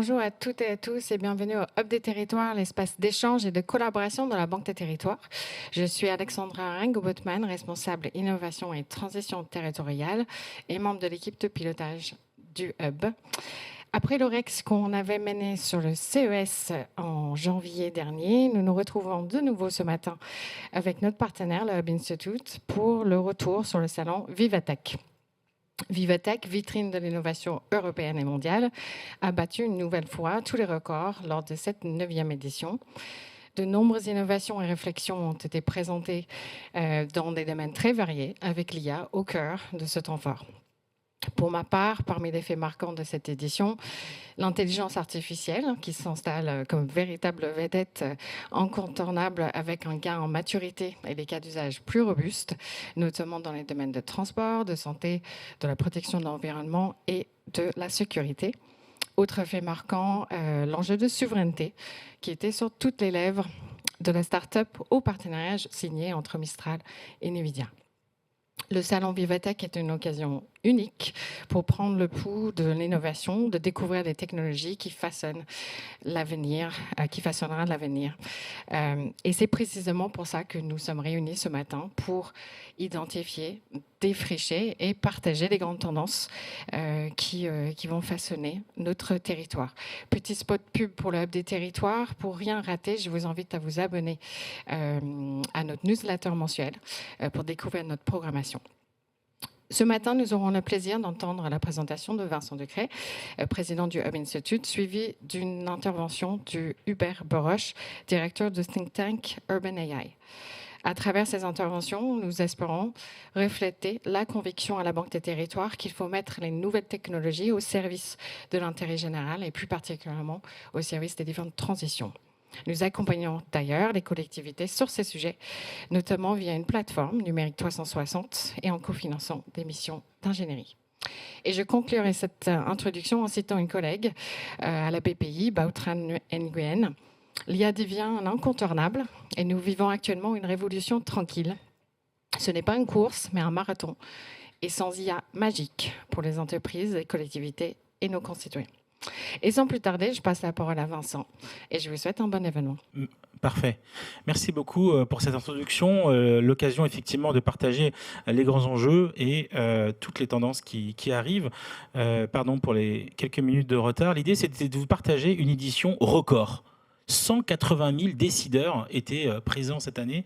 Bonjour à toutes et à tous et bienvenue au Hub des Territoires, l'espace d'échange et de collaboration de la Banque des Territoires. Je suis Alexandra Ringo-Botman, responsable innovation et transition territoriale et membre de l'équipe de pilotage du Hub. Après l'OREX qu'on avait mené sur le CES en janvier dernier, nous nous retrouvons de nouveau ce matin avec notre partenaire, le Hub Institute, pour le retour sur le salon Vivatech. Vivatech, vitrine de l'innovation européenne et mondiale, a battu une nouvelle fois tous les records lors de cette 9e édition. De nombreuses innovations et réflexions ont été présentées dans des domaines très variés, avec l'IA au cœur de ce temps fort. Pour ma part, parmi les faits marquants de cette édition, l'intelligence artificielle qui s'installe comme véritable vedette incontournable avec un gain en maturité et des cas d'usage plus robustes, notamment dans les domaines de transport, de santé, de la protection de l'environnement et de la sécurité. Autre fait marquant, l'enjeu de souveraineté qui était sur toutes les lèvres de la start-up au partenariat signé entre Mistral et NVIDIA. Le salon Vivatech est une occasion unique pour prendre le pouls de l'innovation, de découvrir des technologies qui façonnent l'avenir, qui façonnera l'avenir. Et c'est précisément pour ça que nous sommes réunis ce matin pour identifier, défricher et partager les grandes tendances qui vont façonner notre territoire. Petit spot pub pour le Hub des Territoires. Pour rien rater, je vous invite à vous abonner à notre newsletter mensuel pour découvrir notre programmation. Ce matin, nous aurons le plaisir d'entendre la présentation de Vincent Decret, président du Hub Institute, suivi d'une intervention du Hubert Boroche, directeur du think tank Urban AI. À travers ces interventions, nous espérons refléter la conviction à la Banque des Territoires qu'il faut mettre les nouvelles technologies au service de l'intérêt général et plus particulièrement au service des différentes transitions. Nous accompagnons d'ailleurs les collectivités sur ces sujets, notamment via une plateforme numérique 360 et en cofinançant des missions d'ingénierie. Et je conclurai cette introduction en citant une collègue à la BPI, Bautran Nguyen. L'IA devient un incontournable et nous vivons actuellement une révolution tranquille. Ce n'est pas une course, mais un marathon. Et sans IA magique pour les entreprises, les collectivités et nos concitoyens. Et sans plus tarder, je passe la parole à Vincent et je vous souhaite un bon événement. Parfait. Merci beaucoup pour cette introduction. L'occasion effectivement de partager les grands enjeux et toutes les tendances qui arrivent. Pardon pour les quelques minutes de retard. L'idée, c'était de vous partager une édition record. 180 000 décideurs étaient présents cette année,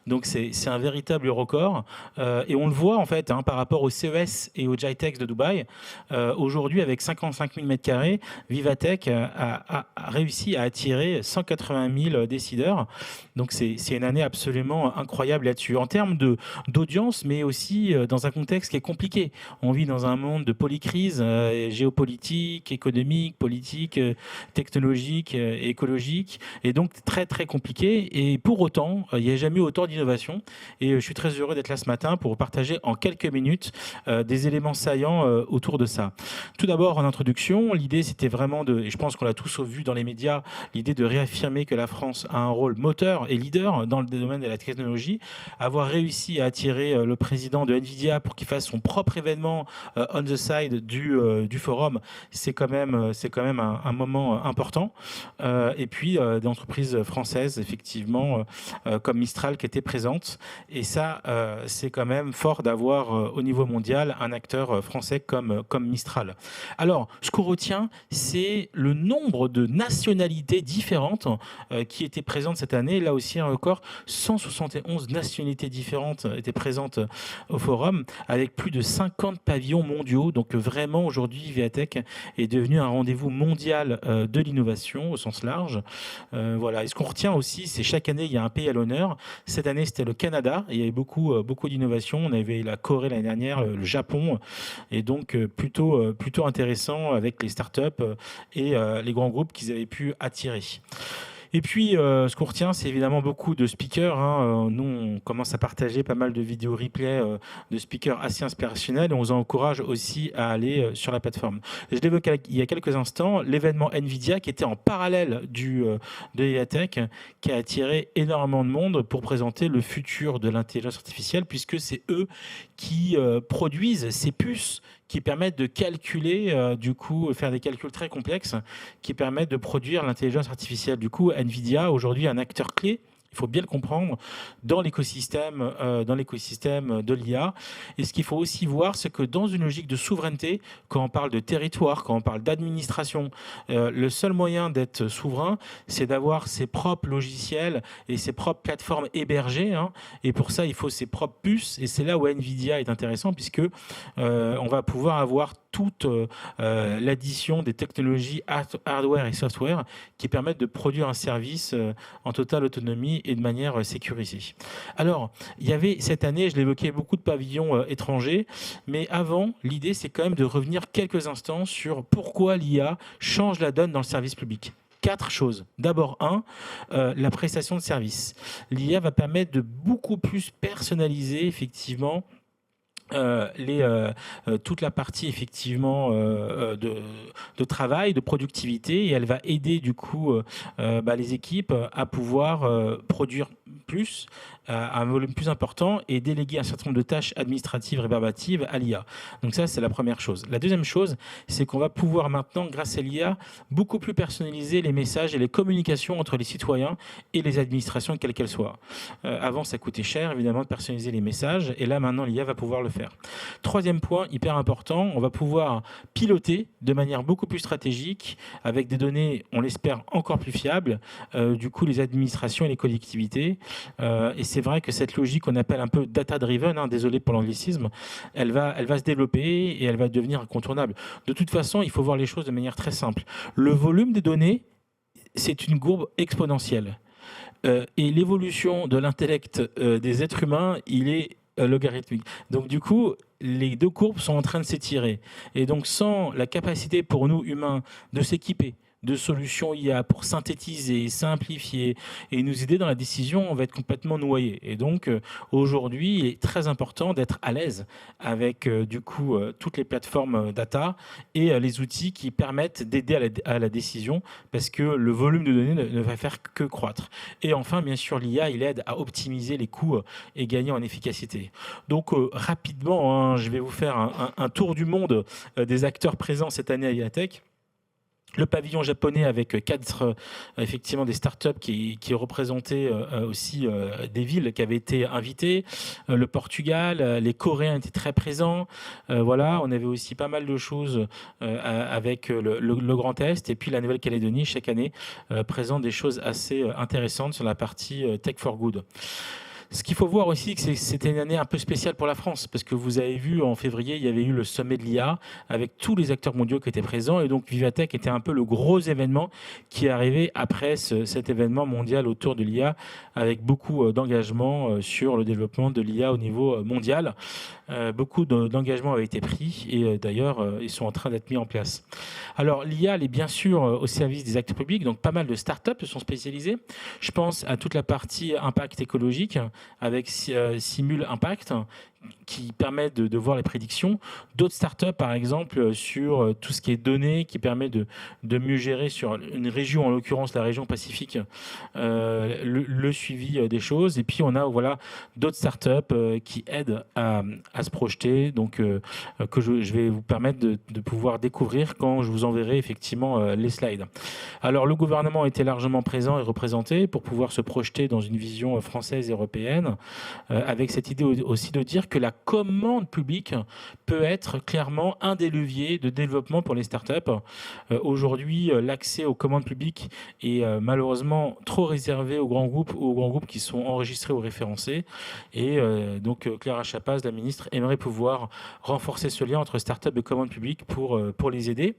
donc c'est un véritable record. Et on le voit en fait par rapport au CES et au GITEX de Dubaï. Aujourd'hui, avec 55 000 m², Vivatech a réussi à attirer 180 000 décideurs. Donc c'est une année absolument incroyable là-dessus, en termes d'audience, mais aussi dans un contexte qui est compliqué. On vit dans un monde de polycrise géopolitique, économique, politique, technologique et écologique. Et donc très très compliqué, et pour autant il n'y a jamais eu autant d'innovation, et je suis très heureux d'être là ce matin pour partager en quelques minutes des éléments saillants autour de ça. Tout d'abord, en introduction, l'idée c'était vraiment et je pense qu'on l'a tous vu dans les médias, l'idée de réaffirmer que la France a un rôle moteur et leader dans le domaine de la technologie, avoir réussi à attirer le président de NVIDIA pour qu'il fasse son propre événement on the side du forum, c'est quand même un moment important, et puis d'entreprises françaises, effectivement, comme Mistral qui étaient présentes. Et ça, c'est quand même fort d'avoir au niveau mondial un acteur français comme Mistral. Alors, ce qu'on retient, c'est le nombre de nationalités différentes qui étaient présentes cette année. Là aussi, un record, 171 nationalités différentes étaient présentes au forum, avec plus de 50 pavillons mondiaux. Donc vraiment, aujourd'hui, Vivatech est devenu un rendez-vous mondial de l'innovation au sens large. Voilà. Et ce qu'on retient aussi, c'est chaque année, il y a un pays à l'honneur. Cette année, c'était le Canada. Il y avait beaucoup d'innovations. On avait la Corée l'année dernière, le Japon. Et donc, plutôt intéressant avec les startups et les grands groupes qu'ils avaient pu attirer. Et puis, ce qu'on retient, c'est évidemment beaucoup de speakers. Nous, on commence à partager pas mal de vidéos replay de speakers assez inspirationnels, et on vous encourage aussi à aller sur la plateforme. Je l'évoquais il y a quelques instants, l'événement NVIDIA qui était en parallèle de Vivatech, qui a attiré énormément de monde pour présenter le futur de l'intelligence artificielle, puisque c'est eux qui produisent ces puces qui permettent de calculer, du coup, faire des calculs très complexes qui permettent de produire l'intelligence artificielle. Du coup, NVIDIA, aujourd'hui, un acteur clé, il faut bien le comprendre, dans l'écosystème de l'IA. Et ce qu'il faut aussi voir, c'est que dans une logique de souveraineté, quand on parle de territoire, quand on parle d'administration, le seul moyen d'être souverain, c'est d'avoir ses propres logiciels et ses propres plateformes hébergées. Hein. Et pour ça, il faut ses propres puces. Et c'est là où NVIDIA est intéressant, puisque on va pouvoir avoir toute l'addition des technologies hardware et software qui permettent de produire un service en totale autonomie et de manière sécurisée. Alors, il y avait cette année, je l'évoquais, beaucoup de pavillons étrangers, mais avant, l'idée, c'est quand même de revenir quelques instants sur pourquoi l'IA change la donne dans le service public. 4 choses. D'abord, la prestation de service. L'IA va permettre de beaucoup plus personnaliser, effectivement, toute la partie effectivement de travail, de productivité, et elle va aider du coup les équipes à pouvoir produire plus, à un volume plus important et déléguer un certain nombre de tâches administratives rébarbatives à l'IA. Donc ça, c'est la première chose. La deuxième chose, c'est qu'on va pouvoir maintenant, grâce à l'IA, beaucoup plus personnaliser les messages et les communications entre les citoyens et les administrations, quelles qu'elles soient. Avant, ça coûtait cher, évidemment, de personnaliser les messages, et là, maintenant, l'IA va pouvoir le faire. Troisième point, hyper important, on va pouvoir piloter de manière beaucoup plus stratégique, avec des données, on l'espère, encore plus fiables, du coup, les administrations et les collectivités. Et c'est vrai que cette logique qu'on appelle un peu data-driven, désolé pour l'anglicisme, elle va se développer et elle va devenir incontournable. De toute façon, il faut voir les choses de manière très simple. Le volume des données, c'est une courbe exponentielle. Et l'évolution de l'intellect des êtres humains, il est logarithmique. Donc du coup, les deux courbes sont en train de s'étirer. Et donc sans la capacité pour nous humains de s'équiper de solutions IA pour synthétiser, simplifier et nous aider dans la décision, on va être complètement noyé. Et donc aujourd'hui, il est très important d'être à l'aise avec du coup toutes les plateformes data et les outils qui permettent d'aider à la décision, parce que le volume de données ne va faire que croître. Et enfin, bien sûr, l'IA, il aide à optimiser les coûts et gagner en efficacité. Donc rapidement, je vais vous faire un tour du monde des acteurs présents cette année à IATech. Le pavillon japonais avec 4 effectivement des startups qui représentaient aussi des villes qui avaient été invitées. Le Portugal, les Coréens étaient très présents. Voilà, on avait aussi pas mal de choses avec le Grand Est, et puis la Nouvelle-Calédonie chaque année présente des choses assez intéressantes sur la partie Tech for Good. Ce qu'il faut voir aussi, c'est que c'était une année un peu spéciale pour la France, parce que vous avez vu, en février, il y avait eu le sommet de l'IA, avec tous les acteurs mondiaux qui étaient présents, et donc Vivatech était un peu le gros événement qui est arrivé après cet événement mondial autour de l'IA, avec beaucoup d'engagement sur le développement de l'IA au niveau mondial. Beaucoup d'engagements avaient été pris, et d'ailleurs, ils sont en train d'être mis en place. Alors, l'IA, elle est bien sûr au service des acteurs publics, donc pas mal de startups se sont spécialisées. Je pense à toute la partie impact écologique, avec Simul Impact, qui permet de voir les prédictions. D'autres startups, par exemple, sur tout ce qui est données, qui permet de mieux gérer sur une région, en l'occurrence la région Pacifique, le suivi des choses. Et puis, on a d'autres startups qui aident à se projeter, donc que je vais vous permettre de pouvoir découvrir quand je vous enverrai effectivement les slides. Alors, le gouvernement était largement présent et représenté pour pouvoir se projeter dans une vision française et européenne, avec cette idée aussi de dire que la commande publique peut être clairement un des leviers de développement pour les startups. Aujourd'hui, l'accès aux commandes publiques est malheureusement trop réservé aux grands groupes qui sont enregistrés ou référencés. Et donc, Clara Chapaz, la ministre, aimerait pouvoir renforcer ce lien entre startups et commandes publiques pour les aider.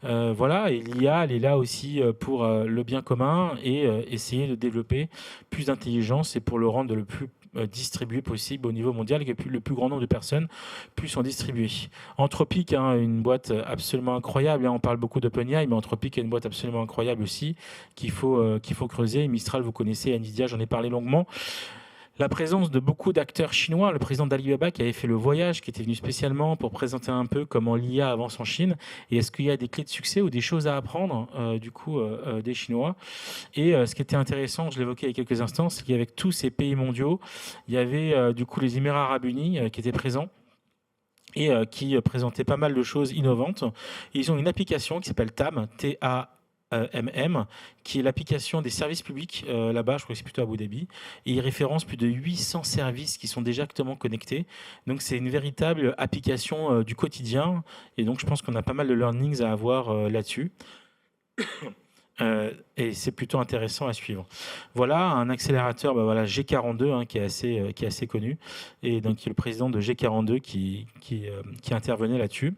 Voilà, et l'IA, elle est là aussi pour le bien commun et essayer de développer plus d'intelligence, et pour le rendre le plus distribué possible au niveau mondial, que le plus grand nombre de personnes puissent en distribuer. Anthropic, une boîte absolument incroyable, on parle beaucoup d'OpenAI, mais Anthropic est une boîte absolument incroyable aussi, qu'il faut creuser. Mistral, vous connaissez, Nvidia, j'en ai parlé longuement. La présence de beaucoup d'acteurs chinois, le président d'Alibaba qui avait fait le voyage, qui était venu spécialement pour présenter un peu comment l'IA avance en Chine, et est-ce qu'il y a des clés de succès ou des choses à apprendre des Chinois. Et ce qui était intéressant, je l'évoquais il y a quelques instants, c'est qu'avec tous ces pays mondiaux, il y avait du coup les Émirats Arabes Unis qui étaient présents, et qui présentait pas mal de choses innovantes. Ils ont une application qui s'appelle TAM, TAMM, qui est l'application des services publics là-bas, je crois que c'est plutôt à Abu Dhabi, et ils référencent plus de 800 services qui sont directement connectés. Donc c'est une véritable application du quotidien, et donc je pense qu'on a pas mal de learnings à avoir là-dessus. Et c'est plutôt intéressant à suivre. Voilà un accélérateur voilà, G42 qui est assez connu, et donc qui est le président de G42 qui intervenait là-dessus.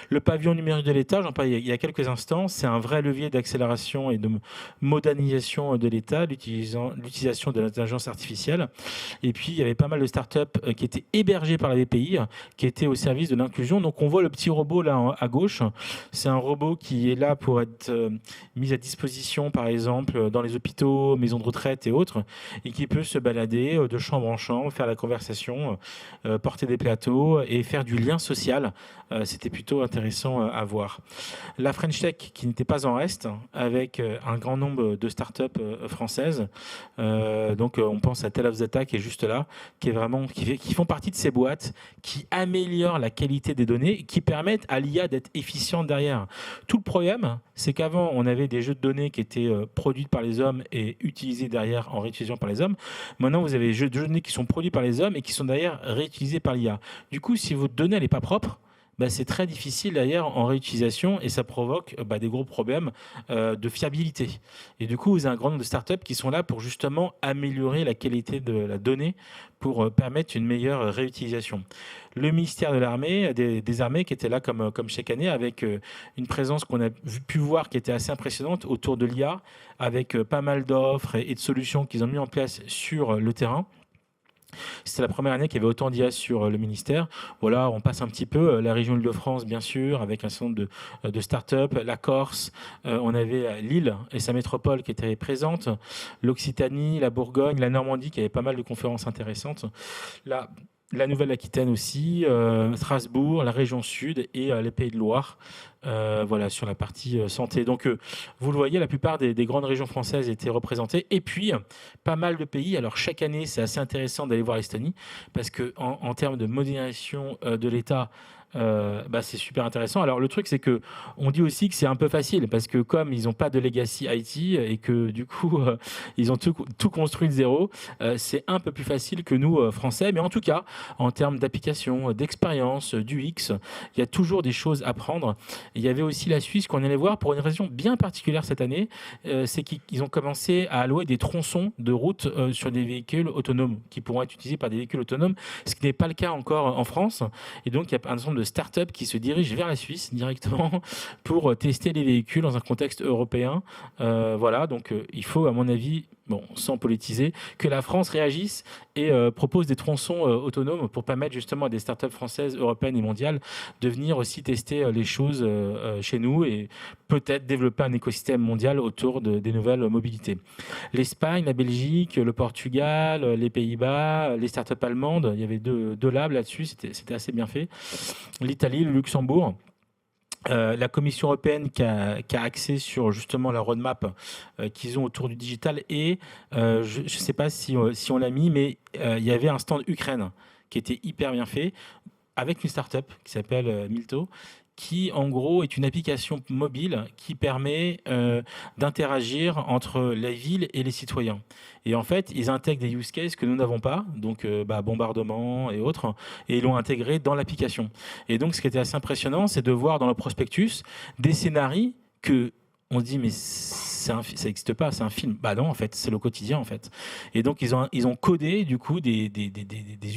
Le pavillon numérique de l'État, j'en parlais il y a quelques instants, c'est un vrai levier d'accélération et de modernisation de l'État, l'utilisation de l'intelligence artificielle. Et puis il y avait pas mal de startups qui étaient hébergées par la BPI, qui étaient au service de l'inclusion. Donc on voit le petit robot là à gauche, c'est un robot qui est là pour être mis à disposition, par exemple, dans les hôpitaux, maisons de retraite et autres, et qui peut se balader de chambre en chambre, faire la conversation, porter des plateaux et faire du lien social. C'était plutôt intéressant à voir. La French Tech, qui n'était pas en reste, avec un grand nombre de startups françaises. Donc, on pense à Tell of the qui est juste là, qui font partie de ces boîtes qui améliorent la qualité des données et qui permettent à l'IA d'être efficiente derrière. Tout le problème, c'est qu'avant, on avait des jeux de données qui étaient produits par les hommes et utilisés derrière en réutilisation par les hommes. Maintenant, vous avez des jeux de données qui sont produits par les hommes et qui sont derrière réutilisés par l'IA. Du coup, si votre donnée n'est pas propre, c'est très difficile d'ailleurs en réutilisation et ça provoque des gros problèmes de fiabilité. Et du coup, vous avez un grand nombre de startups qui sont là pour justement améliorer la qualité de la donnée pour permettre une meilleure réutilisation. Le ministère de l'Armée, des Armées qui était là comme chaque année avec une présence qu'on a pu voir qui était assez impressionnante autour de l'IA avec pas mal d'offres et de solutions qu'ils ont mis en place sur le terrain. C'était la première année qu'il y avait autant d'IA sur le ministère. Voilà, on passe un petit peu. La région Île-de-France, bien sûr, avec un certain nombre de start-up. La Corse, on avait Lille et sa métropole qui étaient présentes. L'Occitanie, la Bourgogne, la Normandie qui avait pas mal de conférences intéressantes. La Nouvelle-Aquitaine aussi, Strasbourg, la région Sud et les Pays de Loire, voilà, sur la partie santé. Donc, vous le voyez, la plupart des grandes régions françaises étaient représentées. Et puis, pas mal de pays. Alors, chaque année, c'est assez intéressant d'aller voir l'Estonie, parce qu'en termes de modernisation de l'État, c'est super intéressant. Alors le truc c'est que on dit aussi que c'est un peu facile parce que comme ils n'ont pas de legacy IT et que du coup ils ont tout construit de zéro, c'est un peu plus facile que nous français. Mais en tout cas en termes d'application, d'expérience, du X, il y a toujours des choses à prendre. Il y avait aussi la Suisse qu'on allait voir pour une raison bien particulière cette année, c'est qu'ils ont commencé à allouer des tronçons de route sur des véhicules autonomes qui pourront être utilisés par des véhicules autonomes, ce qui n'est pas le cas encore en France. Et donc il y a un certain nombre de start-up qui se dirigent vers la Suisse directement pour tester les véhicules dans un contexte européen. Voilà, donc il faut, à mon avis, sans politiser, que la France réagisse et propose des tronçons autonomes pour permettre justement à des startups françaises, européennes et mondiales de venir aussi tester les choses chez nous et peut-être développer un écosystème mondial autour des nouvelles mobilités. L'Espagne, la Belgique, le Portugal, les Pays-Bas, les startups allemandes, il y avait deux labs là-dessus, c'était assez bien fait. L'Italie, le Luxembourg. La Commission européenne qui a axé sur justement la roadmap qu'ils ont autour du digital et je ne sais pas si on l'a mis, mais il y avait un stand Ukraine qui était hyper bien fait avec une startup qui s'appelle Milto, qui en gros est une application mobile qui permet d'interagir entre la ville et les citoyens. Et en fait, ils intègrent des use cases que nous n'avons pas, donc bombardement et autres, et ils l'ont intégré dans l'application. Et donc, ce qui était assez impressionnant, c'est de voir dans le prospectus des scénarios que on se dit mais ça n'existe pas, c'est un film. Bah non, en fait, c'est le quotidien en fait. Et donc ils ont codé du coup des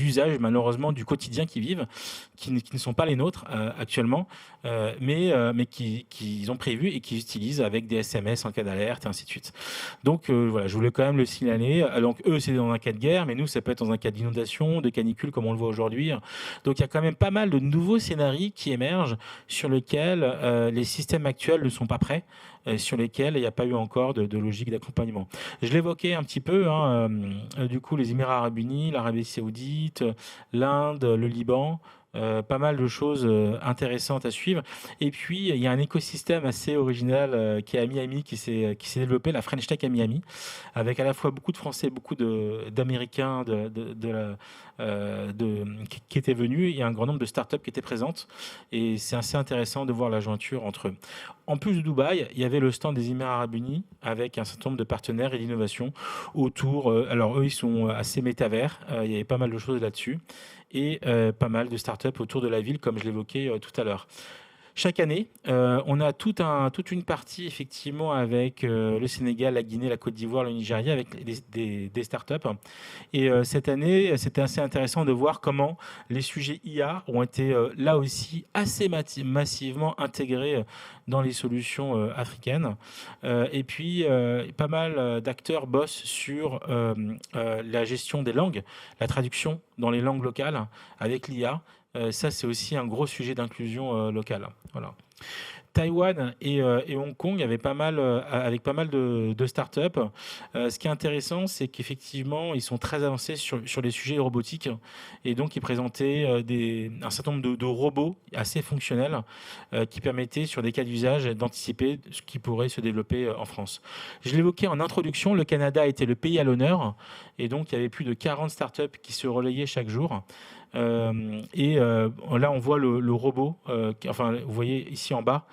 usages malheureusement du quotidien qu'ils vivent, qui ne sont pas les nôtres actuellement, mais qu'ils ont prévu et qu'ils utilisent avec des SMS en cas d'alerte et ainsi de suite. Donc voilà, je voulais quand même le signaler. Donc eux, c'est dans un cas de guerre, mais nous, ça peut être dans un cas d'inondation, de canicule comme on le voit aujourd'hui. Donc il y a quand même pas mal de nouveaux scénarios qui émergent sur lesquels les systèmes actuels ne sont pas prêts, sur lesquels il n'y a pas eu encore de logique d'accompagnement. Je l'évoquais un petit peu, du coup, les Émirats arabes unis, l'Arabie saoudite, l'Inde, le Liban, Pas mal de choses intéressantes à suivre. Et puis, il y a un écosystème assez original qui est à Miami, qui s'est développé, la French Tech à Miami, avec à la fois beaucoup de Français, beaucoup d'Américains qui étaient venus, et un grand nombre de startups qui étaient présentes. Et c'est assez intéressant de voir la jointure entre eux. En plus de Dubaï, il y avait le stand des Émirats Arabes Unis, avec un certain nombre de partenaires et d'innovations autour. Alors, eux, ils sont assez métavers. Il y avait pas mal de choses là-dessus et pas mal de startups autour de la ville, comme je l'évoquais tout à l'heure. Chaque année, on a toute une partie effectivement avec le Sénégal, la Guinée, la Côte d'Ivoire, le Nigeria, avec des startups. Et cette année, c'était assez intéressant de voir comment les sujets IA ont été là aussi assez massivement intégrés dans les solutions africaines. Et puis, pas mal d'acteurs bossent sur la gestion des langues, la traduction dans les langues locales avec l'IA. Ça, c'est aussi un gros sujet d'inclusion locale. Voilà. Taïwan et Hong Kong avec pas mal de startups. Ce qui est intéressant, c'est qu'effectivement, ils sont très avancés sur les sujets robotiques. Et donc, ils présentaient un certain nombre de robots assez fonctionnels qui permettaient, sur des cas d'usage, d'anticiper ce qui pourrait se développer en France. Je l'évoquais en introduction, le Canada était le pays à l'honneur. Et donc, il y avait plus de 40 startups qui se relayaient chaque jour. Là, on voit le robot, vous voyez ici en bas,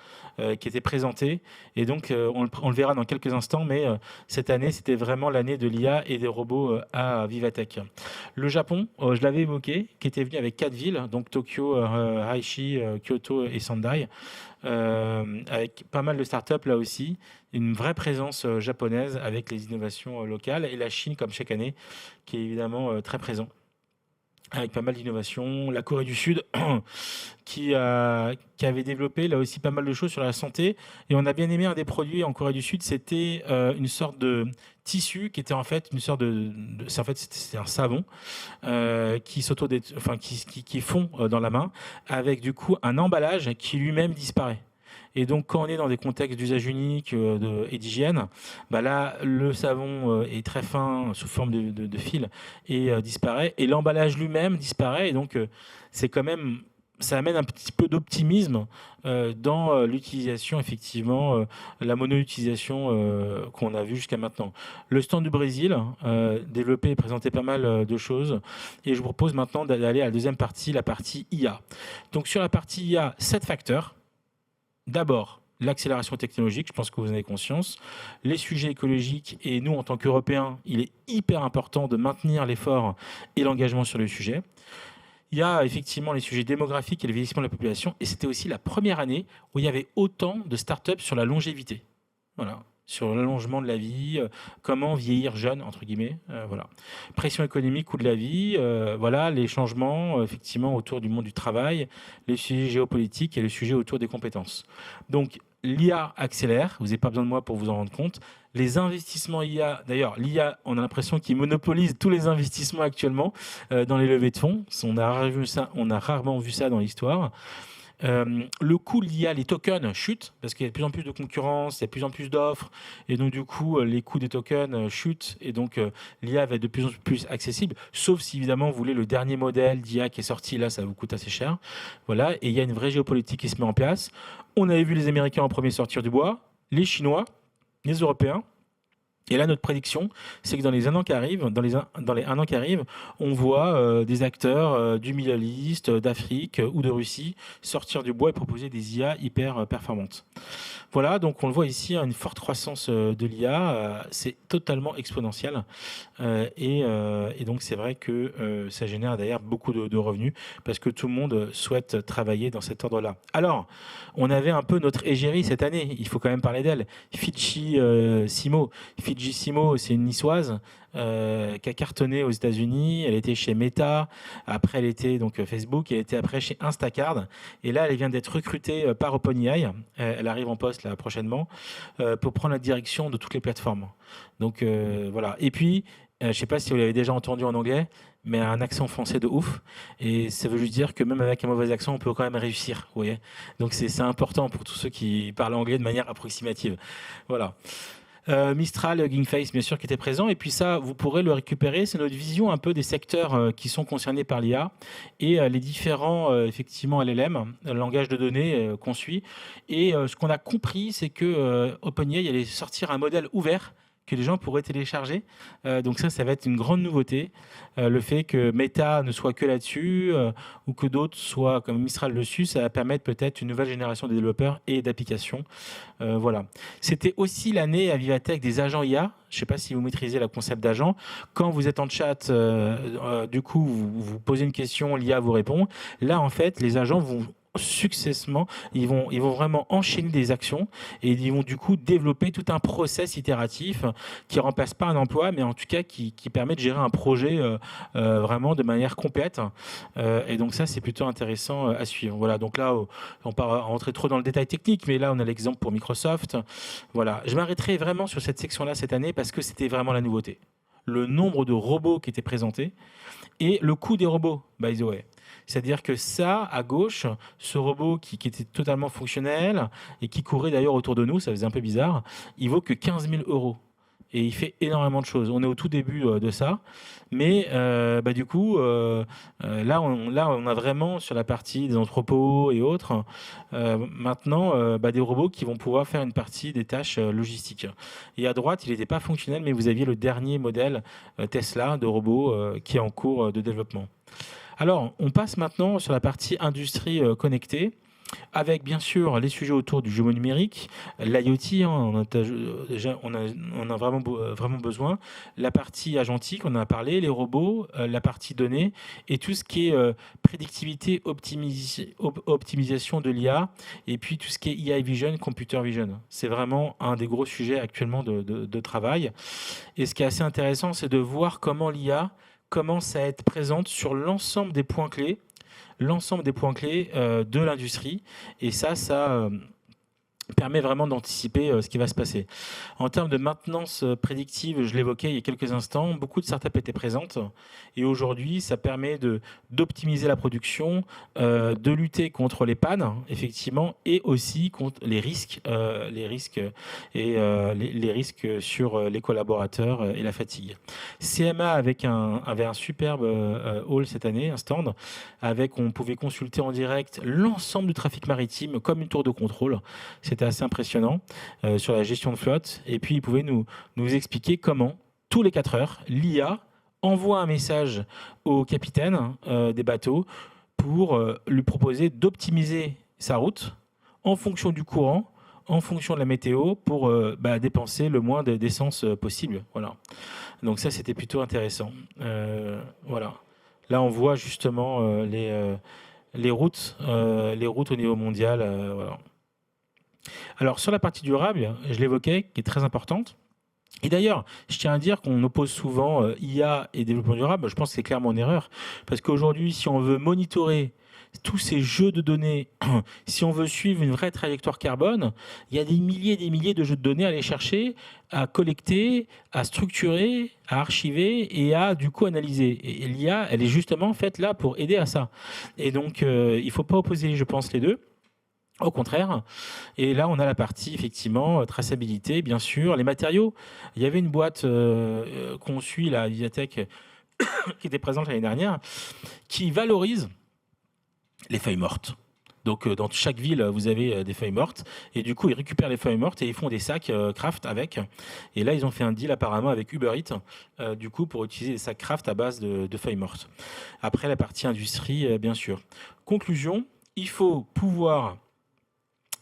qui était présenté. Et donc, on le verra dans quelques instants, mais cette année, c'était vraiment l'année de l'IA et des robots à Vivatech. Le Japon, je l'avais évoqué, qui était venu avec 4 villes, donc Tokyo, Aichi, Kyoto et Sendai, avec pas mal de startups là aussi, une vraie présence japonaise avec les innovations locales, et la Chine, comme chaque année, qui est évidemment très présent, avec pas mal d'innovations. La Corée du Sud, qui avait développé là aussi pas mal de choses sur la santé. Et on a bien aimé un des produits en Corée du Sud, c'était une sorte de tissu qui était en fait une sorte c'était un savon qui fond dans la main, avec du coup un emballage qui lui-même disparaît. Et donc, quand on est dans des contextes d'usage unique et d'hygiène, bah là, le savon est très fin, sous forme de fil, et disparaît. Et l'emballage lui-même disparaît. Et donc, c'est quand même, ça amène un petit peu d'optimisme dans l'utilisation, effectivement, la mono-utilisation qu'on a vue jusqu'à maintenant. Le stand du Brésil, développé et présenté pas mal de choses. Et je vous propose maintenant d'aller à la deuxième partie, la partie IA. Donc, sur la partie IA, 7 facteurs. D'abord, l'accélération technologique, je pense que vous en avez conscience, les sujets écologiques, et nous, en tant qu'Européens, il est hyper important de maintenir l'effort et l'engagement sur le sujet. Il y a effectivement les sujets démographiques et le vieillissement de la population, et c'était aussi la première année où il y avait autant de startups sur la longévité. Voilà. Sur l'allongement de la vie, comment vieillir jeune, entre guillemets. Voilà. Pression économique, coût de la vie, voilà, les changements effectivement autour du monde du travail, les sujets géopolitiques et le sujet autour des compétences. Donc, l'IA accélère, vous n'avez pas besoin de moi pour vous en rendre compte. Les investissements IA, d'ailleurs, l'IA, on a l'impression qu'il monopolise tous les investissements actuellement dans les levées de fonds. On a rarement vu ça dans l'histoire. Le coût lié à les tokens chute parce qu'il y a de plus en plus de concurrence, il y a de plus en plus d'offres, et donc du coup les coûts des tokens chutent, et donc l'IA va être de plus en plus accessible, sauf si évidemment vous voulez le dernier modèle d'IA qui est sorti, là ça vous coûte assez cher. Voilà, et il y a une vraie géopolitique qui se met en place. On avait vu les Américains en premier sortir du bois, les Chinois, les Européens. Et là, notre prédiction, c'est que dans les 1 an qui arrivent, on voit des acteurs du Middle East, d'Afrique ou de Russie sortir du bois et proposer des IA hyper performantes. Voilà, donc on le voit ici, une forte croissance de l'IA, c'est totalement exponentiel. Et donc c'est vrai que ça génère d'ailleurs beaucoup de revenus parce que tout le monde souhaite travailler dans cet ordre-là. Alors, on avait un peu notre égérie cette année, il faut quand même parler d'elle, Fidji Simo. Fidji Simo, c'est une niçoise qui a cartonné aux États-Unis. Elle était chez Meta, après elle était donc Facebook, elle était après chez Instacart, et là elle vient d'être recrutée par OpenAI. Elle arrive en poste là prochainement pour prendre la direction de toutes les plateformes. Donc voilà. Et puis je ne sais pas si vous l'avez déjà entendu en anglais, mais un accent français de ouf. Et ça veut juste dire que même avec un mauvais accent, on peut quand même réussir. Vous voyez. Donc c'est important pour tous ceux qui parlent anglais de manière approximative. Voilà. Mistral, Hugging Face, bien sûr, qui était présent. Et puis ça, vous pourrez le récupérer. C'est notre vision un peu des secteurs qui sont concernés par l'IA et les différents, effectivement, LLM, langage de données qu'on suit. Et ce qu'on a compris, c'est que OpenAI allait sortir un modèle ouvert que les gens pourraient télécharger. Donc ça va être une grande nouveauté. Le fait que Meta ne soit que là-dessus ou que d'autres soient comme Mistral dessus, ça va permettre peut-être une nouvelle génération de développeurs et d'applications. Voilà. C'était aussi l'année à Vivatech des agents IA. Je ne sais pas si vous maîtrisez le concept d'agent. Quand vous êtes en chat, du coup, vous posez une question, l'IA vous répond. Là, en fait, les agents vont successivement, ils vont vraiment enchaîner des actions et ils vont du coup développer tout un process itératif qui remplace pas un emploi, mais en tout cas qui permet de gérer un projet vraiment de manière complète. Et donc ça, c'est plutôt intéressant à suivre. Voilà, donc là, on part rentrer trop dans le détail technique, mais là, on a l'exemple pour Microsoft. Voilà, je m'arrêterai vraiment sur cette section-là cette année parce que c'était vraiment la nouveauté. Le nombre de robots qui étaient présentés et le coût des robots, by the way. C'est-à-dire que ça, à gauche, ce robot qui était totalement fonctionnel et qui courait d'ailleurs autour de nous, ça faisait un peu bizarre, il vaut que 15 000 euros. Et il fait énormément de choses. On est au tout début de ça. Mais du coup, là, on a vraiment sur la partie des entrepôts et autres, maintenant, des robots qui vont pouvoir faire une partie des tâches logistiques. Et à droite, il n'était pas fonctionnel, mais vous aviez le dernier modèle Tesla de robot qui est en cours de développement. Alors, on passe maintenant sur la partie industrie connectée, avec bien sûr les sujets autour du jumeau numérique, l'IoT, on a vraiment besoin, la partie agentique, on en a parlé, les robots, la partie données, et tout ce qui est prédictivité, optimisation de l'IA, et puis tout ce qui est AI Vision, Computer Vision. C'est vraiment un des gros sujets actuellement de travail. Et ce qui est assez intéressant, c'est de voir comment l'IA commence à être présente sur l'ensemble des points clés de l'industrie. Et ça permet vraiment d'anticiper ce qui va se passer. En termes de maintenance prédictive, je l'évoquais il y a quelques instants, beaucoup de startups étaient présentes et aujourd'hui, ça permet d'optimiser la production, de lutter contre les pannes, effectivement, et aussi contre les risques sur les collaborateurs et la fatigue. CMA avait un superbe hall cette année, un stand, on pouvait consulter en direct l'ensemble du trafic maritime comme une tour de contrôle. C'était assez impressionnant sur la gestion de flotte. Et puis, il pouvait nous expliquer comment, tous les 4 heures, l'IA envoie un message au capitaine des bateaux pour lui proposer d'optimiser sa route en fonction du courant, en fonction de la météo, pour dépenser le moins d'essence possible. Voilà. Donc ça, c'était plutôt intéressant. Voilà. Là, on voit justement les routes au niveau mondial. Voilà. Alors, sur la partie durable, je l'évoquais, qui est très importante. Et d'ailleurs, je tiens à dire qu'on oppose souvent IA et développement durable. Je pense que c'est clairement une erreur. Parce qu'aujourd'hui, si on veut monitorer tous ces jeux de données, si on veut suivre une vraie trajectoire carbone, il y a des milliers et des milliers de jeux de données à aller chercher, à collecter, à structurer, à archiver et à du coup analyser. Et l'IA, elle est justement faite là pour aider à ça. Et donc, il ne faut pas opposer, je pense, les deux. Au contraire, et là on a la partie effectivement traçabilité, bien sûr, les matériaux. Il y avait une boîte qu'on suit, la Vivatech, qui était présente l'année dernière, qui valorise les feuilles mortes. Donc dans chaque ville, vous avez des feuilles mortes, et du coup ils récupèrent les feuilles mortes et ils font des sacs craft avec. Et là ils ont fait un deal apparemment avec Uber Eats, du coup pour utiliser des sacs craft à base de feuilles mortes. Après la partie industrie, bien sûr. Conclusion, il faut pouvoir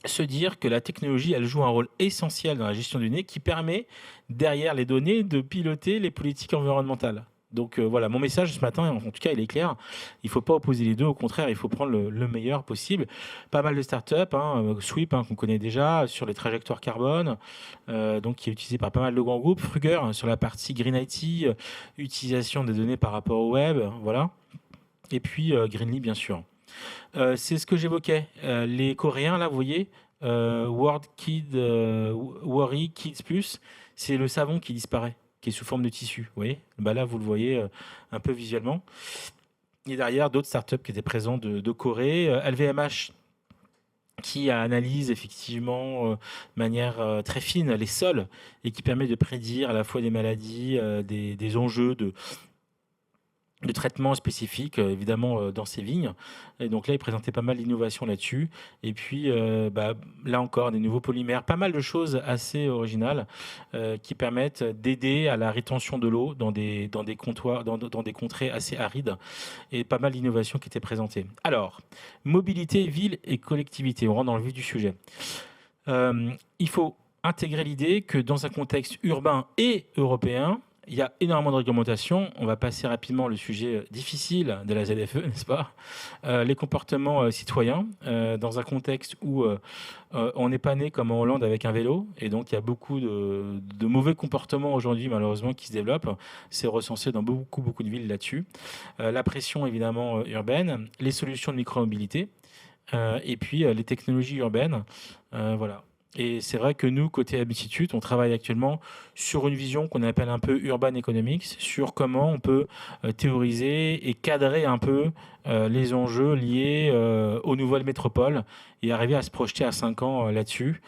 se dire que la technologie, elle joue un rôle essentiel dans la gestion des données qui permet, derrière les données, de piloter les politiques environnementales. Donc voilà, mon message ce matin, en tout cas, il est clair. Il ne faut pas opposer les deux, au contraire, il faut prendre le meilleur possible. Pas mal de startups, Sweep, qu'on connaît déjà, sur les trajectoires carbone, donc qui est utilisé par pas mal de grands groupes. Fruger, sur la partie Green IT, utilisation des données par rapport au web, voilà. Et puis Greenly, bien sûr. C'est ce que j'évoquais. Les Coréens, là, vous voyez, World Worry Kids Plus, c'est le savon qui disparaît, qui est sous forme de tissu. Vous voyez, là, vous le voyez un peu visuellement. Et derrière, d'autres startups qui étaient présentes de Corée. LVMH, qui analyse effectivement de manière très fine les sols et qui permet de prédire à la fois des maladies, des enjeux de traitement spécifique, évidemment, dans ces vignes. Et donc là, il présentait pas mal d'innovations là-dessus. Et puis, là encore, des nouveaux polymères, pas mal de choses assez originales qui permettent d'aider à la rétention de l'eau dans des comptoirs, dans des contrées assez arides. Et pas mal d'innovations qui étaient présentées. Alors, mobilité, ville et collectivité. On rentre dans le vif du sujet. Il faut intégrer l'idée que dans un contexte urbain et européen, il y a énormément de réglementations. On va passer rapidement le sujet difficile de la ZFE, n'est-ce pas? Les comportements citoyens, dans un contexte où on n'est pas né comme en Hollande avec un vélo, et donc il y a beaucoup de mauvais comportements aujourd'hui, malheureusement, qui se développent. C'est recensé dans beaucoup de villes là-dessus. La pression, évidemment, urbaine, les solutions de micromobilité, et puis les technologies urbaines. Voilà. Et c'est vrai que nous, côté Habititude, on travaille actuellement sur une vision qu'on appelle un peu urban economics, sur comment on peut théoriser et cadrer un peu les enjeux liés aux nouvelles métropoles et arriver à se projeter à 5 ans là-dessus,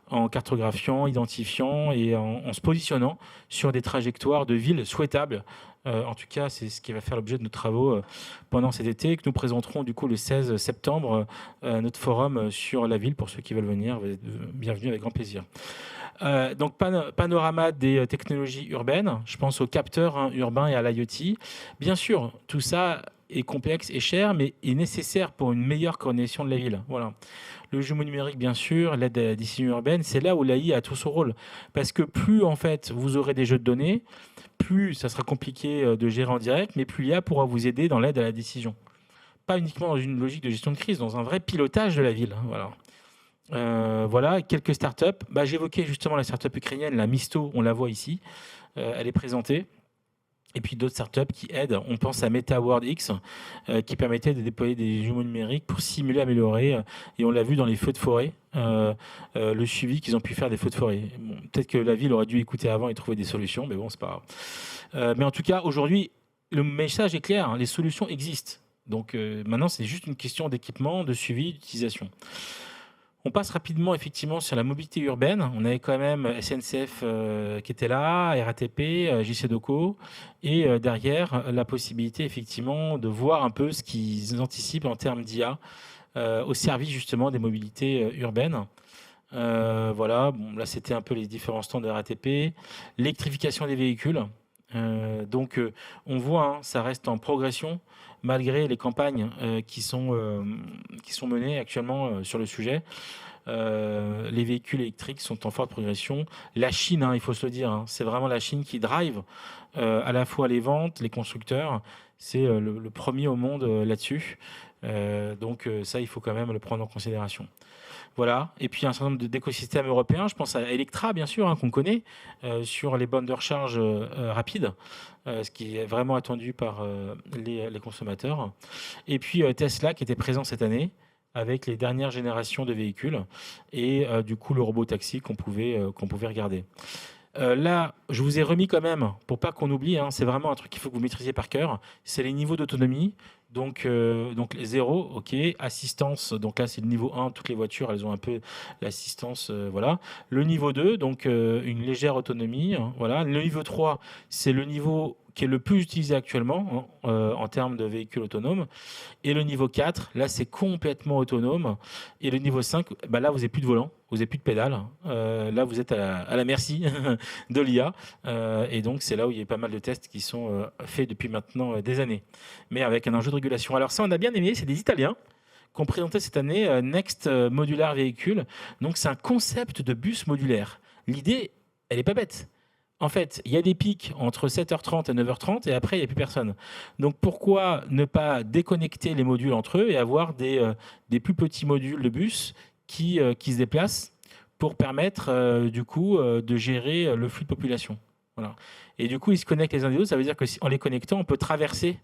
en cartographiant, identifiant et en se positionnant sur des trajectoires de villes souhaitables. En tout cas, c'est ce qui va faire l'objet de nos travaux pendant cet été, que nous présenterons du coup le 16 septembre notre forum sur la ville. Pour ceux qui veulent venir, vous êtes bienvenus avec grand plaisir. Donc, panorama des technologies urbaines. Je pense aux capteurs urbains et à l'IoT. Bien sûr, tout ça est complexe et cher, mais est nécessaire pour une meilleure coordination de la ville. Voilà. Le jumeau numérique, bien sûr, l'aide à la décision urbaine, c'est là où l'AI a tout son rôle. Parce que plus, en fait, vous aurez des jeux de données, plus ça sera compliqué de gérer en direct, mais plus l'IA pourra vous aider dans l'aide à la décision. Pas uniquement dans une logique de gestion de crise, dans un vrai pilotage de la ville. Voilà. Voilà, quelques startups. J'évoquais justement la startup ukrainienne, la Misto, on la voit ici. Elle est présentée. Et puis d'autres startups qui aident. On pense à MetaWorld X, qui permettait de déployer des jumeaux numériques pour simuler, améliorer. Et on l'a vu dans les feux de forêt, le suivi qu'ils ont pu faire des feux de forêt. Bon, peut-être que la ville aurait dû écouter avant et trouver des solutions, mais bon, c'est pas grave. Mais en tout cas, aujourd'hui, le message est clair, hein, les solutions existent. Donc maintenant, c'est juste une question d'équipement, de suivi, d'utilisation. On passe rapidement effectivement sur la mobilité urbaine. On avait quand même SNCF qui était là, RATP, JCDecaux, et derrière la possibilité effectivement de voir un peu ce qu'ils anticipent en termes d'IA au service justement des mobilités urbaines. Voilà, bon, là c'était un peu les différents stands de RATP. L'électrification des véhicules. Donc on voit, hein, ça reste en progression malgré les campagnes qui sont menées actuellement sur le sujet. Les véhicules électriques sont en forte progression. La Chine, hein, il faut se le dire, hein, c'est vraiment la Chine qui drive à la fois les ventes, les constructeurs. C'est le premier au monde là-dessus. Donc ça, il faut quand même le prendre en considération. Voilà. Et puis un certain nombre d'écosystèmes européens. Je pense à Electra, bien sûr, hein, qu'on connaît, sur les bornes de recharge rapides, ce qui est vraiment attendu par les consommateurs. Et puis Tesla, qui était présent cette année, avec les dernières générations de véhicules, et du coup le robot-taxi qu'on pouvait regarder. Là, je vous ai remis quand même, pour pas qu'on oublie, hein, c'est vraiment un truc qu'il faut que vous maîtrisiez par cœur, c'est les niveaux d'autonomie. Donc 0, ok. Assistance, donc là c'est le niveau 1, toutes les voitures elles ont un peu l'assistance, voilà. Le niveau 2, donc une légère autonomie, hein, voilà. Le niveau 3, c'est le niveau qui est le plus utilisé actuellement en termes de véhicules autonomes. Et le niveau 4, là c'est complètement autonome. Et le niveau 5, là vous n'avez plus de volant, vous n'avez plus de pédale. Là vous êtes à la merci de l'IA. Et donc c'est là où il y a pas mal de tests qui sont faits depuis maintenant des années. Mais avec un enjeu de régulation. Alors ça on a bien aimé, c'est des Italiens qui ont présenté cette année Next Modular Vehicle. Donc c'est un concept de bus modulaire. L'idée, elle n'est pas bête. En fait, il y a des pics entre 7h30 et 9h30 et après, il n'y a plus personne. Donc, pourquoi ne pas déconnecter les modules entre eux et avoir des plus petits modules de bus qui se déplacent pour permettre, du coup, de gérer le flux de population. Voilà. Et du coup, ils se connectent les uns des autres. Ça veut dire qu'en les connectant, on peut traverser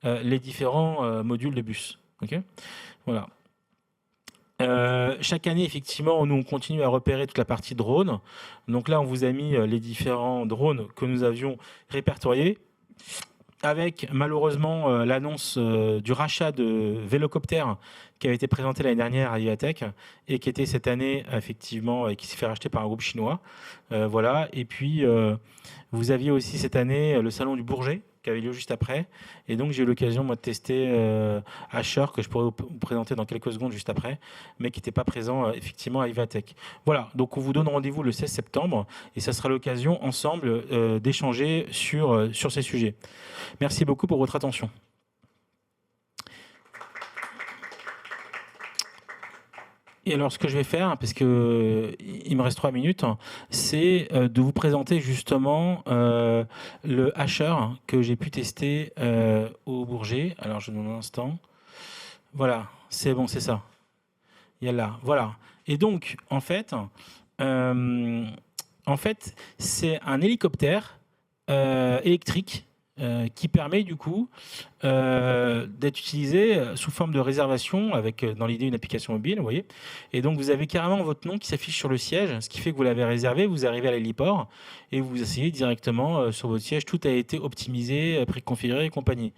les différents modules de bus. Okay, voilà. Chaque année, effectivement, nous on continue à repérer toute la partie drone. Donc là, on vous a mis les différents drones que nous avions répertoriés. avec malheureusement l'annonce du rachat de Vélocopter qui avait été présenté l'année dernière à Ivatech et qui était cette année effectivement et qui s'est fait racheter par un groupe chinois. Voilà. Et puis vous aviez aussi cette année le salon du Bourget qui avait lieu juste après. Et donc j'ai eu l'occasion moi de tester Asher que je pourrais vous présenter dans quelques secondes juste après, mais qui n'était pas présent effectivement à Ivatech. Voilà. Donc on vous donne rendez-vous le 16 septembre et ça sera l'occasion ensemble d'échanger sur ces sujets. Merci beaucoup pour votre attention. Et alors, ce que je vais faire, parce qu'il me reste 3 minutes, c'est de vous présenter justement le hasher que j'ai pu tester au Bourget. Alors, je vous demande un instant. Voilà, c'est bon, c'est ça. Il y a là, voilà. Et donc, en fait c'est un hélicoptère électrique qui permet du coup d'être utilisé sous forme de réservation avec dans l'idée une application mobile, vous voyez. Et donc vous avez carrément votre nom qui s'affiche sur le siège, ce qui fait que vous l'avez réservé, vous arrivez à l'héliport et vous asseyez directement sur votre siège. Tout a été optimisé, préconfiguré et compagnie.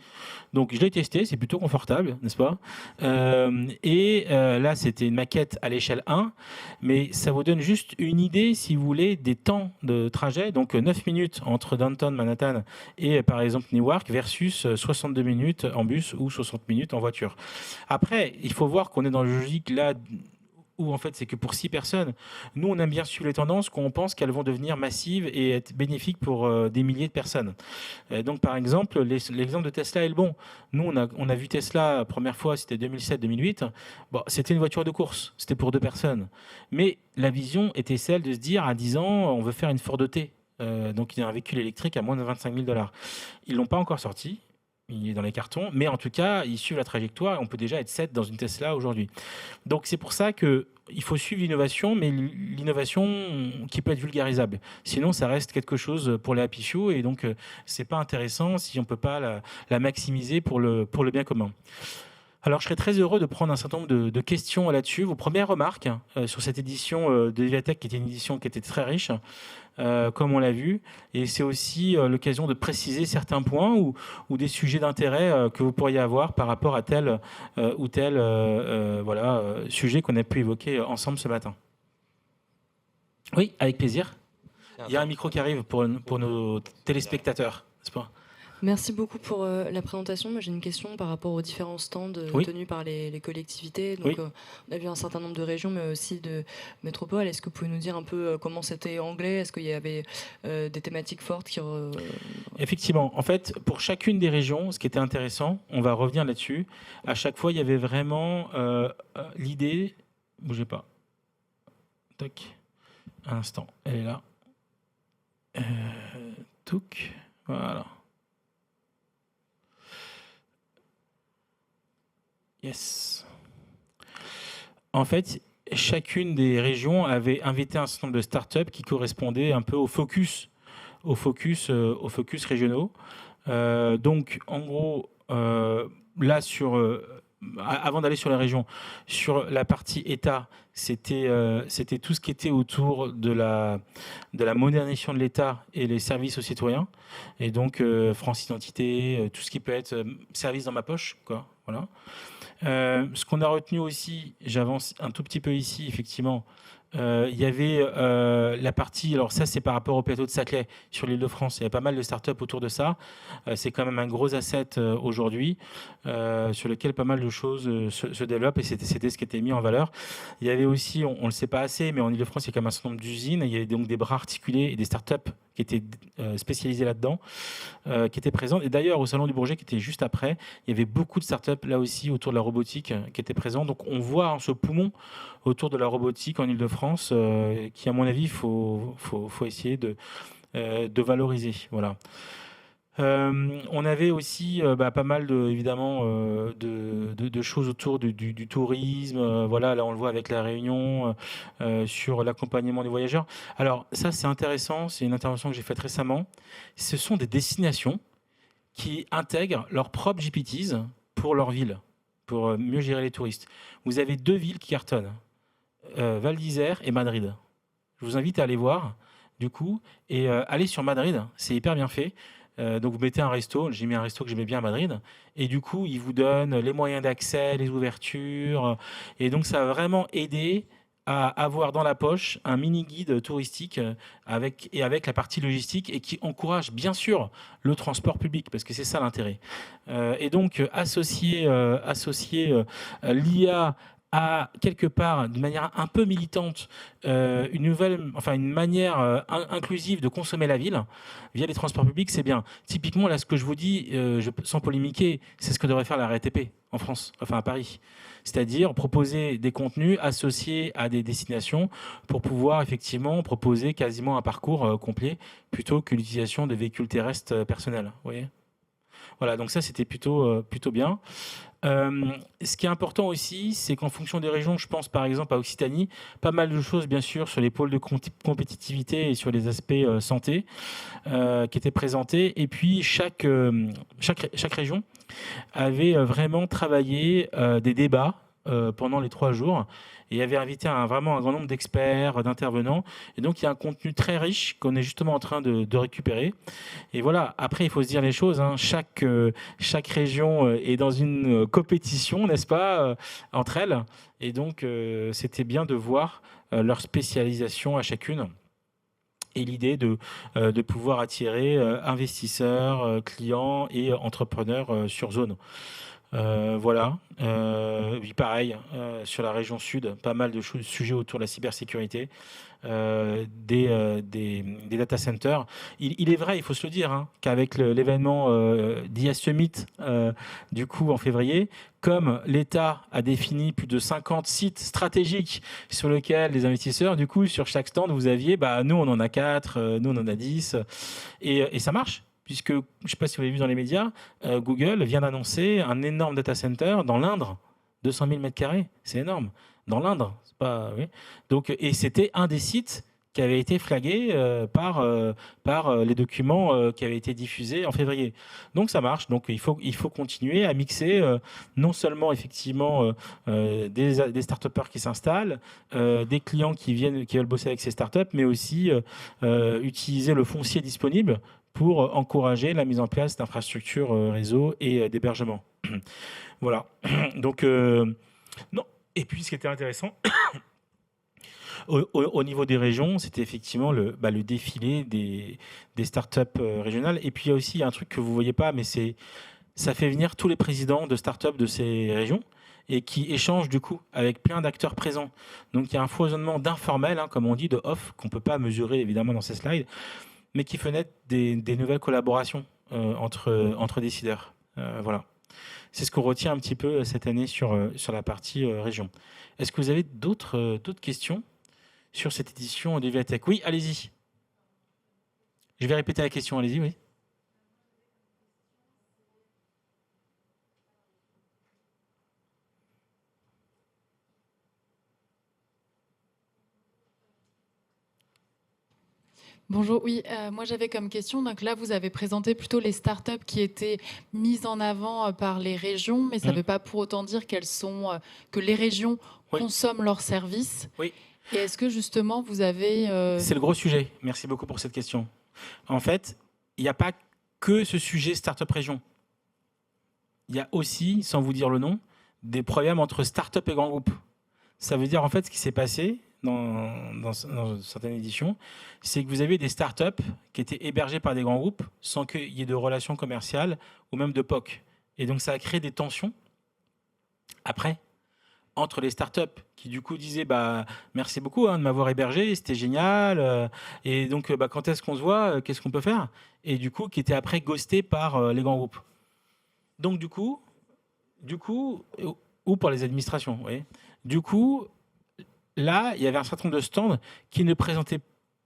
Donc je l'ai testé, c'est plutôt confortable, n'est-ce pas? Là, c'était une maquette à l'échelle 1, mais ça vous donne juste une idée, si vous voulez, des temps de trajet. Donc 9 minutes entre Downtown, Manhattan et par exemple Newark versus 62 minutes en bus ou 60 minutes en voiture. Après, il faut voir qu'on est dans le logique là où en fait c'est que pour 6 personnes. Nous, on aime bien suivre les tendances quand on pense qu'elles vont devenir massives et être bénéfiques pour des milliers de personnes. Donc par exemple, l'exemple de Tesla est le bon. Nous, on a vu Tesla la première fois, c'était 2007-2008. Bon, c'était une voiture de course, c'était pour 2 personnes. Mais la vision était celle de se dire, à 10 ans, on veut faire une Ford T. Donc il y a un véhicule électrique à moins de 25 000 $. Ils ne l'ont pas encore sorti. Il est dans les cartons, mais en tout cas, il suit la trajectoire. On peut déjà être 7 dans une Tesla aujourd'hui. Donc c'est pour ça qu'il faut suivre l'innovation, mais l'innovation qui peut être vulgarisable. Sinon, ça reste quelque chose pour les happy few, et donc c'est pas intéressant si on peut pas la maximiser pour le bien commun. Alors, je serais très heureux de prendre un certain nombre de questions là-dessus. Vos premières remarques sur cette édition de Ivatech, qui était une édition qui était très riche, comme on l'a vu. Et c'est aussi l'occasion de préciser certains points ou des sujets d'intérêt que vous pourriez avoir par rapport à tel ou tel sujet qu'on a pu évoquer ensemble ce matin. Oui, avec plaisir. Il y a un micro qui arrive pour nos téléspectateurs, n'est-ce pas ? Merci beaucoup pour la présentation. Moi, j'ai une question par rapport aux différents stands tenus par les collectivités. Donc, on a vu un certain nombre de régions, mais aussi de métropoles. Est-ce que vous pouvez nous dire un peu comment c'était anglais? Est-ce qu'il y avait des thématiques fortes Effectivement. En fait, pour chacune des régions, ce qui était intéressant, on va revenir là-dessus. À chaque fois, il y avait vraiment l'idée... Bougez pas. Tac. Un instant. Elle est là. Touc. Voilà. Yes. En fait, chacune des régions avait invité un certain nombre de startups qui correspondaient un peu aux focus régionaux. Donc, en gros, là, avant d'aller sur la région, sur la partie État, c'était tout ce qui était autour de la modernisation de l'État et les services aux citoyens. Et donc, France Identité, tout ce qui peut être service dans ma poche, quoi. Voilà. Ce qu'on a retenu aussi, j'avance un tout petit peu ici, effectivement, il y avait la partie, alors ça c'est par rapport au plateau de Saclay sur l'île de France, il y a pas mal de startups autour de ça, c'est quand même un gros asset aujourd'hui sur lequel pas mal de choses se développent et c'était ce qui était mis en valeur. Il y avait aussi, on ne le sait pas assez, mais en île de France il y a quand même un certain nombre d'usines, il y avait donc des bras articulés et des startups qui étaient spécialisées là-dedans, qui étaient présentes. Et d'ailleurs, au Salon du Bourget, qui était juste après, il y avait beaucoup de startups là aussi autour de la robotique qui étaient présentes. Donc on voit ce poumon autour de la robotique en Île-de-France qui, à mon avis, faut essayer de valoriser. Voilà. On avait aussi pas mal évidemment de choses autour du tourisme. Voilà, là on le voit avec la Réunion sur l'accompagnement des voyageurs. Alors ça c'est intéressant, c'est une intervention que j'ai faite récemment. Ce sont des destinations qui intègrent leurs propres GPTs pour leur ville, pour mieux gérer les touristes. Vous avez 2 villes qui cartonnent, Val d'Isère et Madrid. Je vous invite à aller voir du coup et aller sur Madrid, c'est hyper bien fait. Donc vous mettez un resto, j'ai mis un resto que j'aimais bien à Madrid, et du coup, ils vous donnent les moyens d'accès, les ouvertures, et donc ça va vraiment aider à avoir dans la poche un mini-guide touristique avec la partie logistique et qui encourage bien sûr le transport public, parce que c'est ça l'intérêt. Et donc associer l'IA à quelque part, d'une manière un peu militante, une manière inclusive de consommer la ville via les transports publics, c'est bien. Typiquement, là, ce que je vous dis, sans polémiquer, c'est ce que devrait faire la RATP en France, enfin à Paris. C'est-à-dire proposer des contenus associés à des destinations pour pouvoir effectivement proposer quasiment un parcours complet plutôt que l'utilisation de véhicules terrestres personnels. Vous voyez ? Voilà, donc ça c'était plutôt bien. Ce qui est important aussi, c'est qu'en fonction des régions, je pense par exemple à Occitanie, pas mal de choses bien sûr sur les pôles de compétitivité et sur les aspects santé qui étaient présentés. Et puis chaque région avait vraiment travaillé des débats pendant les 3 jours et avait invité vraiment un grand nombre d'experts, d'intervenants. Et donc il y a un contenu très riche qu'on est justement en train de récupérer. Et voilà, après, il faut se dire les choses. Chaque région est dans une compétition, n'est-ce pas, entre elles. Et donc, c'était bien de voir leur spécialisation à chacune. Et l'idée de pouvoir attirer investisseurs, clients et entrepreneurs sur zone. Voilà. Oui, pareil, sur la région sud, pas mal de sujets autour de la cybersécurité. Des data centers. Il est vrai, il faut se le dire, qu'avec l'événement d'IA Summit, du coup, en février, comme l'État a défini plus de 50 sites stratégiques sur lesquels les investisseurs, du coup, sur chaque stand, vous aviez, nous, on en a 4, nous, on en a 10, et ça marche. Puisque, je ne sais pas si vous avez vu dans les médias, Google vient d'annoncer un énorme data center dans l'Indre, 200 000 m², c'est énorme. Dans l'Indre, c'est pas... Oui. Donc, et c'était un des sites qui avait été flagué par les documents qui avaient été diffusés en février. Donc ça marche. Donc il faut continuer à mixer non seulement effectivement des start-upers qui s'installent, des clients qui veulent bosser avec ces start-up, mais aussi utiliser le foncier disponible pour encourager la mise en place d'infrastructures réseau et d'hébergement. Voilà. Donc, non. Et puis, ce qui était intéressant, au niveau des régions, c'était effectivement le défilé des startups régionales. Et puis, il y a aussi un truc que vous ne voyez pas, mais ça fait venir tous les présidents de startups de ces régions et qui échangent du coup avec plein d'acteurs présents. Donc, il y a un foisonnement d'informel, comme on dit, de off, qu'on ne peut pas mesurer évidemment dans ces slides, mais qui fait naître des nouvelles collaborations entre décideurs. Voilà. C'est ce qu'on retient un petit peu cette année sur la partie région. Est-ce que vous avez d'autres questions sur cette édition de Viatech? Oui, allez-y. Je vais répéter la question, allez-y, oui. Bonjour, oui, moi j'avais comme question, donc là vous avez présenté plutôt les startups qui étaient mises en avant par les régions, mais ça ne veut pas pour autant dire que les régions consomment leurs services. Oui. Et est-ce que justement vous avez... C'est le gros sujet, merci beaucoup pour cette question. En fait, il n'y a pas que ce sujet startup région. Il y a aussi, sans vous dire le nom, des problèmes entre startup et grands groupes. Ça veut dire en fait ce qui s'est passé dans certaines éditions, c'est que vous avez des startups qui étaient hébergées par des grands groupes sans qu'il y ait de relations commerciales ou même de POC. Et donc ça a créé des tensions après entre les startups qui du coup disaient merci beaucoup de m'avoir hébergé, c'était génial, et donc quand est-ce qu'on se voit, qu'est-ce qu'on peut faire, et du coup qui étaient après ghostés par les grands groupes. Donc du coup ou par les administrations, vous voyez. Du coup, là, il y avait un certain nombre de stands qui ne présentaient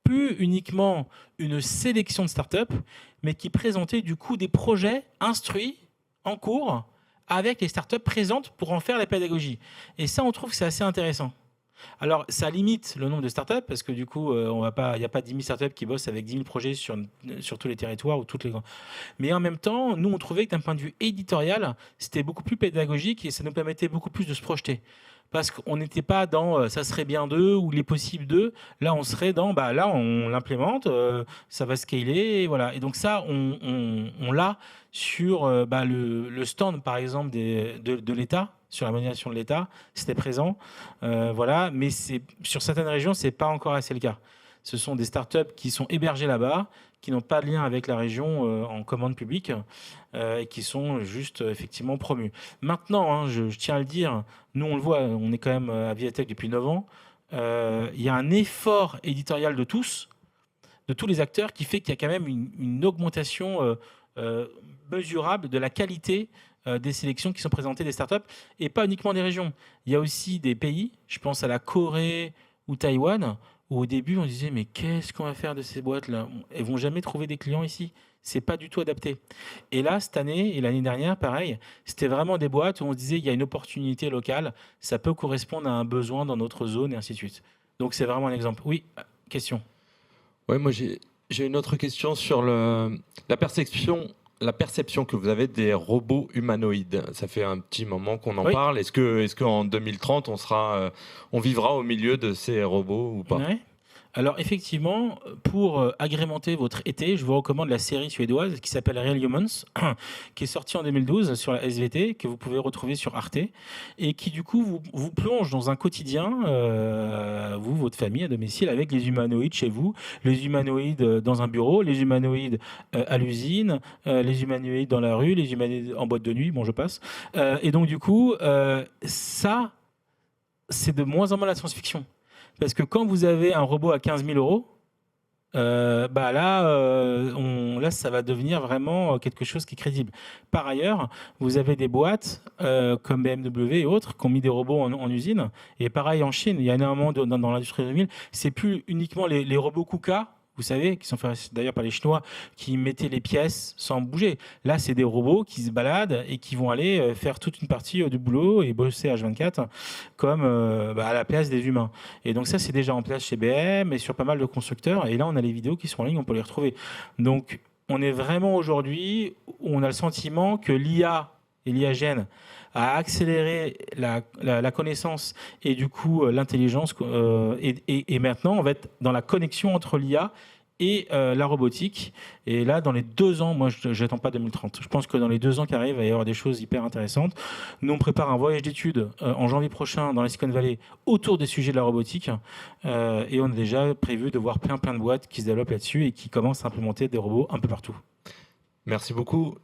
plus uniquement une sélection de startups, mais qui présentaient du coup des projets instruits en cours avec les startups présentes pour en faire la pédagogie. Et ça, on trouve que c'est assez intéressant. Alors, ça limite le nombre de startups parce que du coup, il n'y a pas 10 000 startups qui bossent avec 10 000 projets sur tous les territoires ou toutes les. Mais en même temps, nous, on trouvait que d'un point de vue éditorial, c'était beaucoup plus pédagogique et ça nous permettait beaucoup plus de se projeter. parce qu'on n'était pas dans ça serait bien d'eux ou les possibles d'eux. Là, on serait dans là, on l'implémente, ça va scaler, et voilà. Et donc ça, on l'a sur le stand, par exemple, de l'État, sur la modélisation de l'État, c'était présent, voilà. Mais sur certaines régions, c'est pas encore assez le cas. Ce sont des startups qui sont hébergées là-bas, qui n'ont pas de lien avec la région en commande publique et qui sont juste effectivement promus. Maintenant, hein, je tiens à le dire, nous on le voit, on est quand même à Vivatech depuis 9 ans, il y a un effort éditorial de tous les acteurs qui fait qu'il y a quand même une augmentation mesurable de la qualité des sélections qui sont présentées des startups et pas uniquement des régions. Il y a aussi des pays, je pense à la Corée ou Taïwan, où au début, on disait, mais qu'est-ce qu'on va faire de ces boîtes-là? Elles vont jamais trouver des clients ici. C'est pas du tout adapté. Et là, cette année et l'année dernière, pareil, c'était vraiment des boîtes où on se disait, il y a une opportunité locale, ça peut correspondre à un besoin dans notre zone, et ainsi de suite. Donc, c'est vraiment un exemple. Oui, question. Oui, moi, j'ai une autre question sur la perception que vous avez des robots humanoïdes. Ça fait un petit moment qu'on en parle. Est-ce qu'en 2030, on vivra au milieu de ces robots ou pas? Alors effectivement, pour agrémenter votre été, je vous recommande la série suédoise qui s'appelle Real Humans, qui est sortie en 2012 sur la SVT, que vous pouvez retrouver sur Arte, et qui du coup vous plonge dans un quotidien, vous, votre famille à domicile, avec les humanoïdes chez vous, les humanoïdes dans un bureau, les humanoïdes à l'usine, les humanoïdes dans la rue, les humanoïdes en boîte de nuit, bon je passe. Et donc du coup, ça, c'est de moins en moins la science-fiction. Parce que quand vous avez un robot à 15 000 euros, là, ça va devenir vraiment quelque chose qui est crédible. Par ailleurs, vous avez des boîtes comme BMW et autres qui ont mis des robots en usine. Et pareil en Chine, il y a énormément dans l'industrie 2000. C'est plus uniquement les robots KUKA, vous savez, qui sont faits d'ailleurs par les Chinois, qui mettaient les pièces sans bouger. Là, c'est des robots qui se baladent et qui vont aller faire toute une partie du boulot et bosser H24 comme à la place des humains. Et donc ça, c'est déjà en place chez BM et sur pas mal de constructeurs. Et là, on a les vidéos qui sont en ligne, on peut les retrouver. Donc, on est vraiment aujourd'hui où on a le sentiment que l'IA et l'IA-Gen a accéléré la connaissance et du coup l'intelligence. Et maintenant, on va être dans la connexion entre l'IA et la robotique. Et là, dans les 2 ans, moi, je n'attends pas 2030. Je pense que dans les 2 ans qui arrivent, il va y avoir des choses hyper intéressantes. Nous, on prépare un voyage d'études en janvier prochain dans la Silicon Valley autour des sujets de la robotique. Et on a déjà prévu de voir plein de boîtes qui se développent là-dessus et qui commencent à implémenter des robots un peu partout. Merci beaucoup.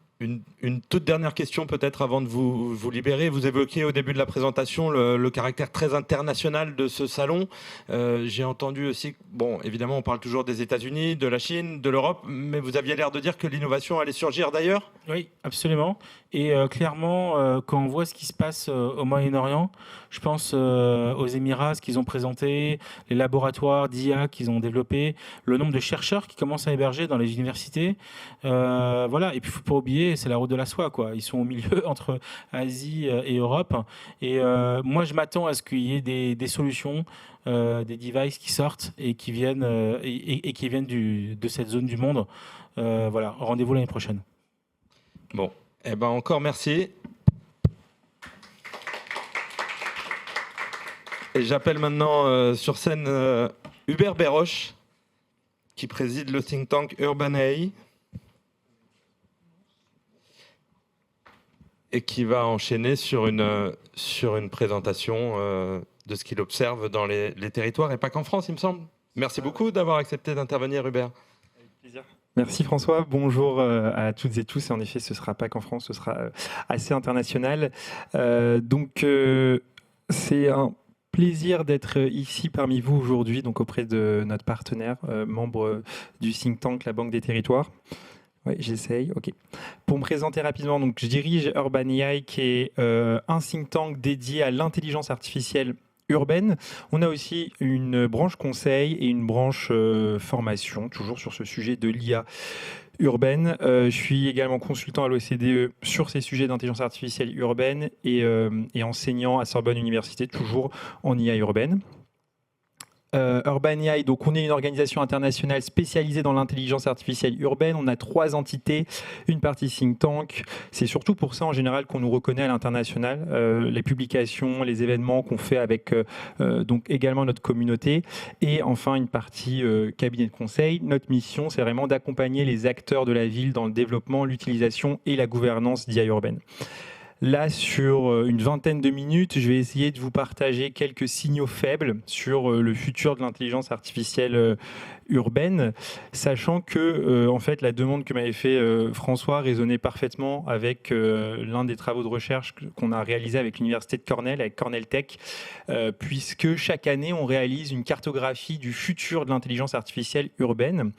Une toute dernière question peut-être avant de vous libérer. Vous évoquiez au début de la présentation le caractère très international de ce salon. J'ai entendu aussi, bon, évidemment, on parle toujours des États-Unis, de la Chine, de l'Europe, mais vous aviez l'air de dire que l'innovation allait surgir d'ailleurs? Oui, absolument. Et clairement, quand on voit ce qui se passe au Moyen-Orient, je pense aux Émirats, ce qu'ils ont présenté, les laboratoires d'IA qu'ils ont développés, le nombre de chercheurs qui commencent à héberger dans les universités. Voilà. Et puis, il ne faut pas oublier, c'est la route de la soie, quoi. Ils sont au milieu entre Asie et Europe. Et moi, je m'attends à ce qu'il y ait des solutions, des devices qui sortent et qui viennent, et qui viennent de cette zone du monde. Voilà. Rendez-vous l'année prochaine. Bon. Eh ben encore merci. Et j'appelle maintenant sur scène Hubert Berroche, qui préside le think tank Urban AI et qui va enchaîner sur une présentation de ce qu'il observe dans les territoires et pas qu'en France, il me semble. Merci beaucoup d'avoir accepté d'intervenir, Hubert. Avec plaisir. Merci François, bonjour à toutes et tous. Et en effet, ce ne sera pas qu'en France, ce sera assez international. Donc, c'est un plaisir d'être ici parmi vous aujourd'hui, donc auprès de notre partenaire, membre du think tank, la Banque des Territoires. Oui, j'essaye. OK. Pour me présenter rapidement, donc, je dirige Urban AI, qui est un think tank dédié à l'intelligence artificielle urbaine. On a aussi une branche conseil et une branche formation, toujours sur ce sujet de l'IA urbaine. Je suis également consultant à l'OCDE sur ces sujets d'intelligence artificielle urbaine et enseignant à Sorbonne Université, toujours en IA urbaine. Urban AI, donc on est une organisation internationale spécialisée dans l'intelligence artificielle urbaine. On a 3 entités, une partie think tank. C'est surtout pour ça en général qu'on nous reconnaît à l'international. Les publications, les événements qu'on fait avec donc également notre communauté. Et enfin une partie cabinet de conseil. Notre mission, c'est vraiment d'accompagner les acteurs de la ville dans le développement, l'utilisation et la gouvernance d'IA urbaine. Là, sur une vingtaine de minutes, je vais essayer de vous partager quelques signaux faibles sur le futur de l'intelligence artificielle urbaine, sachant que en fait, la demande que m'avait fait François résonnait parfaitement avec l'un des travaux de recherche qu'on a réalisé avec l'Université de Cornell, avec Cornell Tech, puisque chaque année, on réalise une cartographie du futur de l'intelligence artificielle urbaine.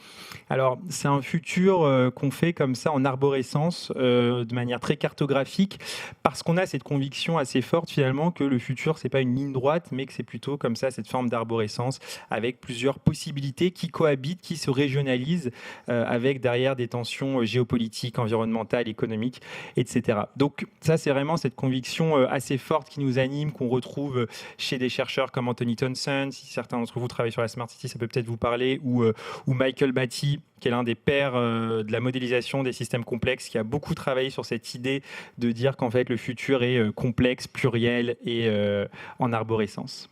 Alors, c'est un futur qu'on fait comme ça en arborescence, de manière très cartographique, parce qu'on a cette conviction assez forte finalement que le futur, c'est pas une ligne droite, mais que c'est plutôt comme ça, cette forme d'arborescence, avec plusieurs possibilités qui cohabitent, qui se régionalisent, avec derrière des tensions géopolitiques, environnementales, économiques, etc. Donc ça, c'est vraiment cette conviction assez forte qui nous anime, qu'on retrouve chez des chercheurs comme Anthony Thompson. Si certains d'entre vous travaillent sur la Smart City, ça peut peut-être vous parler, ou Michael Batty, qui est l'un des pères de la modélisation des systèmes complexes, qui a beaucoup travaillé sur cette idée de dire qu'en fait le futur est complexe, pluriel et en arborescence.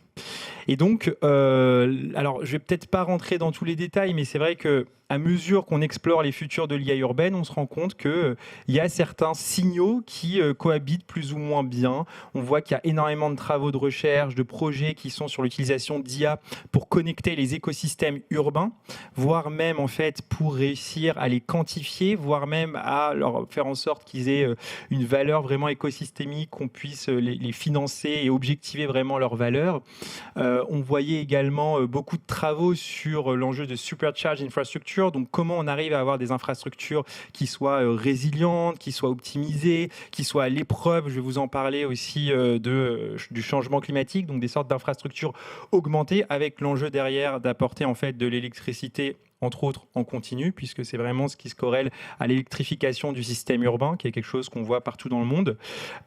Et donc, alors je vais peut-être pas rentrer dans tous les détails, mais c'est vrai que à mesure qu'on explore les futurs de l'IA urbaine, on se rend compte qu'il y a certains signaux qui cohabitent plus ou moins bien. On voit qu'il y a énormément de travaux de recherche, de projets qui sont sur l'utilisation d'IA pour connecter les écosystèmes urbains, voire même en fait pour réussir à les quantifier, voire même à leur faire en sorte qu'ils aient une valeur vraiment écosystémique, qu'on puisse les financer et objectiver vraiment leur valeur. On voyait également beaucoup de travaux sur l'enjeu de supercharge infrastructure, donc comment on arrive à avoir des infrastructures qui soient résilientes, qui soient optimisées, qui soient à l'épreuve, je vais vous en parler aussi, du changement climatique, donc des sortes d'infrastructures augmentées avec l'enjeu derrière d'apporter en fait de l'électricité entre autres en continu, puisque c'est vraiment ce qui se corrèle à l'électrification du système urbain, qui est quelque chose qu'on voit partout dans le monde.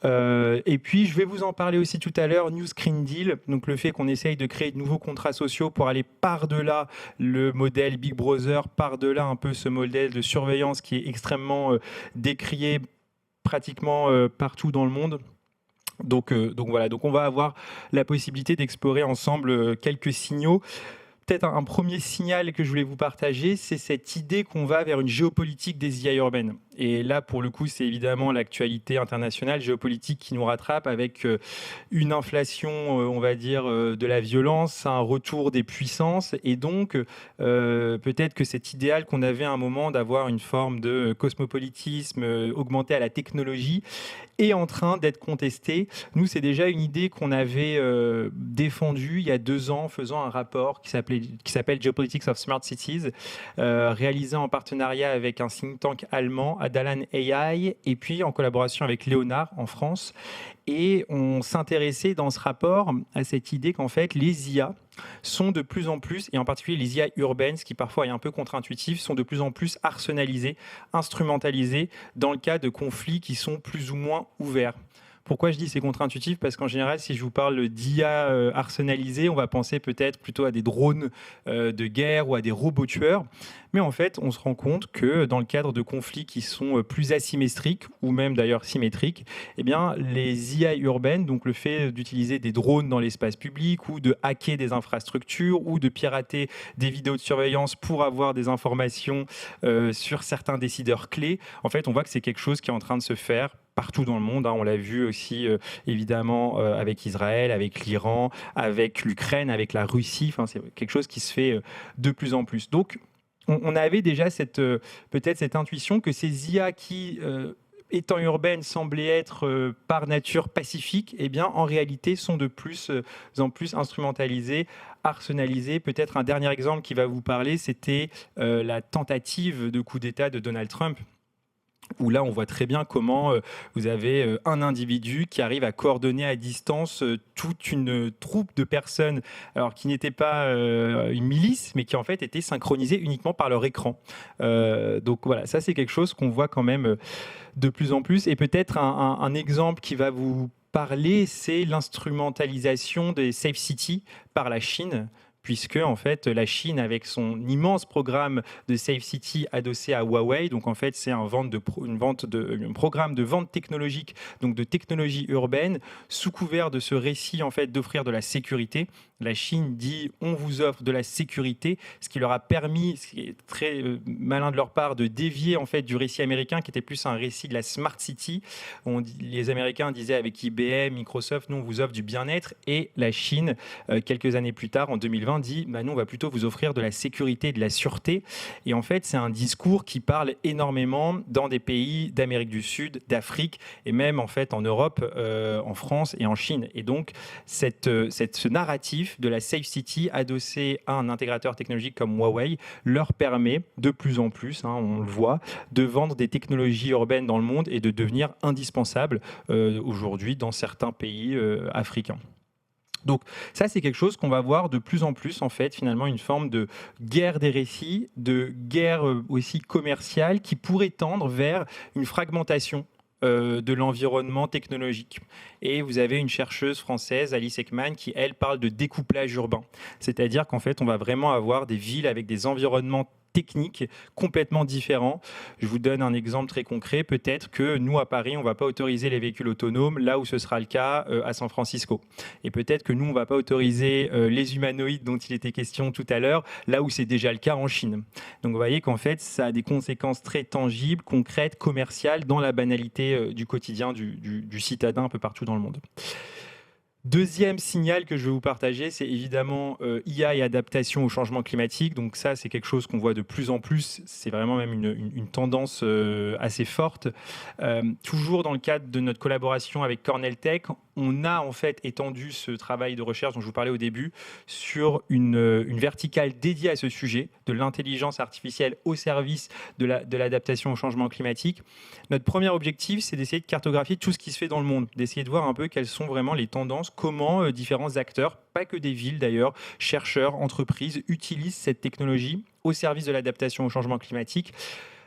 Et puis, je vais vous en parler aussi tout à l'heure, New Green Deal, donc le fait qu'on essaye de créer de nouveaux contrats sociaux pour aller par-delà le modèle Big Brother, par-delà un peu ce modèle de surveillance qui est extrêmement décrié pratiquement partout dans le monde. Donc voilà, donc on va avoir la possibilité d'explorer ensemble quelques signaux. Peut-être un premier signal que je voulais vous partager, c'est cette idée qu'on va vers une géopolitique des IA urbaines. Et là, pour le coup, c'est évidemment l'actualité internationale géopolitique qui nous rattrape avec une inflation, on va dire, de la violence, un retour des puissances. Et donc, peut-être que cet idéal qu'on avait à un moment d'avoir une forme de cosmopolitisme augmenté à la technologie est en train d'être contesté. Nous, c'est déjà une idée qu'on avait défendue il y a 2 ans en faisant un rapport qui s'appelle Geopolitics of Smart Cities, réalisé en partenariat avec un think tank allemand, Adalan AI, et puis en collaboration avec Léonard en France. Et on s'intéressait dans ce rapport à cette idée qu'en fait, les IA sont de plus en plus, et en particulier les IA urbaines, ce qui parfois est un peu contre-intuitif, sont de plus en plus arsenalisées, instrumentalisées dans le cas de conflits qui sont plus ou moins ouverts. Pourquoi je dis c'est contre-intuitif? Parce qu'en général, si je vous parle d'IA arsenalisée, on va penser peut-être plutôt à des drones de guerre ou à des robots tueurs. Mais en fait, on se rend compte que dans le cadre de conflits qui sont plus asymétriques, ou même d'ailleurs symétriques, eh bien, les IA urbaines, donc le fait d'utiliser des drones dans l'espace public, ou de hacker des infrastructures, ou de pirater des vidéos de surveillance pour avoir des informations sur certains décideurs clés, en fait, on voit que c'est quelque chose qui est en train de se faire partout dans le monde. On l'a vu aussi évidemment avec Israël, avec l'Iran, avec l'Ukraine, avec la Russie. Enfin, c'est quelque chose qui se fait de plus en plus. Donc, on avait déjà peut-être cette intuition que ces IA qui, étant urbaines, semblaient être par nature pacifiques, eh bien, en réalité, sont de plus en plus instrumentalisées, arsenalisées. Peut-être un dernier exemple qui va vous parler, c'était la tentative de coup d'État de Donald Trump, où là, on voit très bien comment vous avez un individu qui arrive à coordonner à distance toute une troupe de personnes, alors qui n'étaient pas une milice, mais qui en fait étaient synchronisées uniquement par leur écran. Donc voilà, ça c'est quelque chose qu'on voit quand même de plus en plus. Et peut-être un exemple qui va vous parler, c'est l'instrumentalisation des safe cities par la Chine, puisque en fait la Chine, avec son immense programme de Safe City adossé à Huawei, donc en fait c'est un programme de vente technologique, donc de technologie urbaine, sous couvert de ce récit en fait d'offrir de la sécurité. La Chine dit on vous offre de la sécurité, ce qui leur a permis, ce qui est très malin de leur part, de dévier en fait du récit américain qui était plus un récit de la Smart City. Les Américains disaient avec IBM, Microsoft, nous on vous offre du bien-être, et la Chine, quelques années plus tard, en 2020, dit nous on va plutôt vous offrir de la sécurité et de la sûreté. Et en fait c'est un discours qui parle énormément dans des pays d'Amérique du Sud, d'Afrique et même en fait en Europe, en France et en Chine. Et donc ce narratif de la Safe City adossé à un intégrateur technologique comme Huawei leur permet de plus en plus, on le voit, de vendre des technologies urbaines dans le monde et de devenir indispensable aujourd'hui dans certains pays africains. Donc ça, c'est quelque chose qu'on va voir de plus en plus, en fait, finalement, une forme de guerre des récits, de guerre aussi commerciale qui pourrait tendre vers une fragmentation de l'environnement technologique. Et vous avez une chercheuse française, Alice Ekman, qui, elle, parle de découplage urbain. C'est-à-dire qu'en fait, on va vraiment avoir des villes avec des environnements techniques complètement différents. Je vous donne un exemple très concret. Peut-être que nous, à Paris, on ne va pas autoriser les véhicules autonomes là où ce sera le cas à San Francisco. Et peut-être que nous, on ne va pas autoriser les humanoïdes dont il était question tout à l'heure là où c'est déjà le cas en Chine. Donc vous voyez qu'en fait, ça a des conséquences très tangibles, concrètes, commerciales dans la banalité du quotidien du citadin un peu partout dans le monde. Deuxième signal que je vais vous partager, c'est évidemment IA et adaptation au changement climatique. Donc ça, c'est quelque chose qu'on voit de plus en plus. C'est vraiment même une tendance assez forte. Toujours dans le cadre de notre collaboration avec Cornell Tech, on a en fait étendu ce travail de recherche dont je vous parlais au début sur une verticale dédiée à ce sujet, de l'intelligence artificielle au service de l'adaptation au changement climatique. Notre premier objectif, c'est d'essayer de cartographier tout ce qui se fait dans le monde, d'essayer de voir un peu quelles sont vraiment les tendances, comment différents acteurs, pas que des villes d'ailleurs, chercheurs, entreprises, utilisent cette technologie au service de l'adaptation au changement climatique.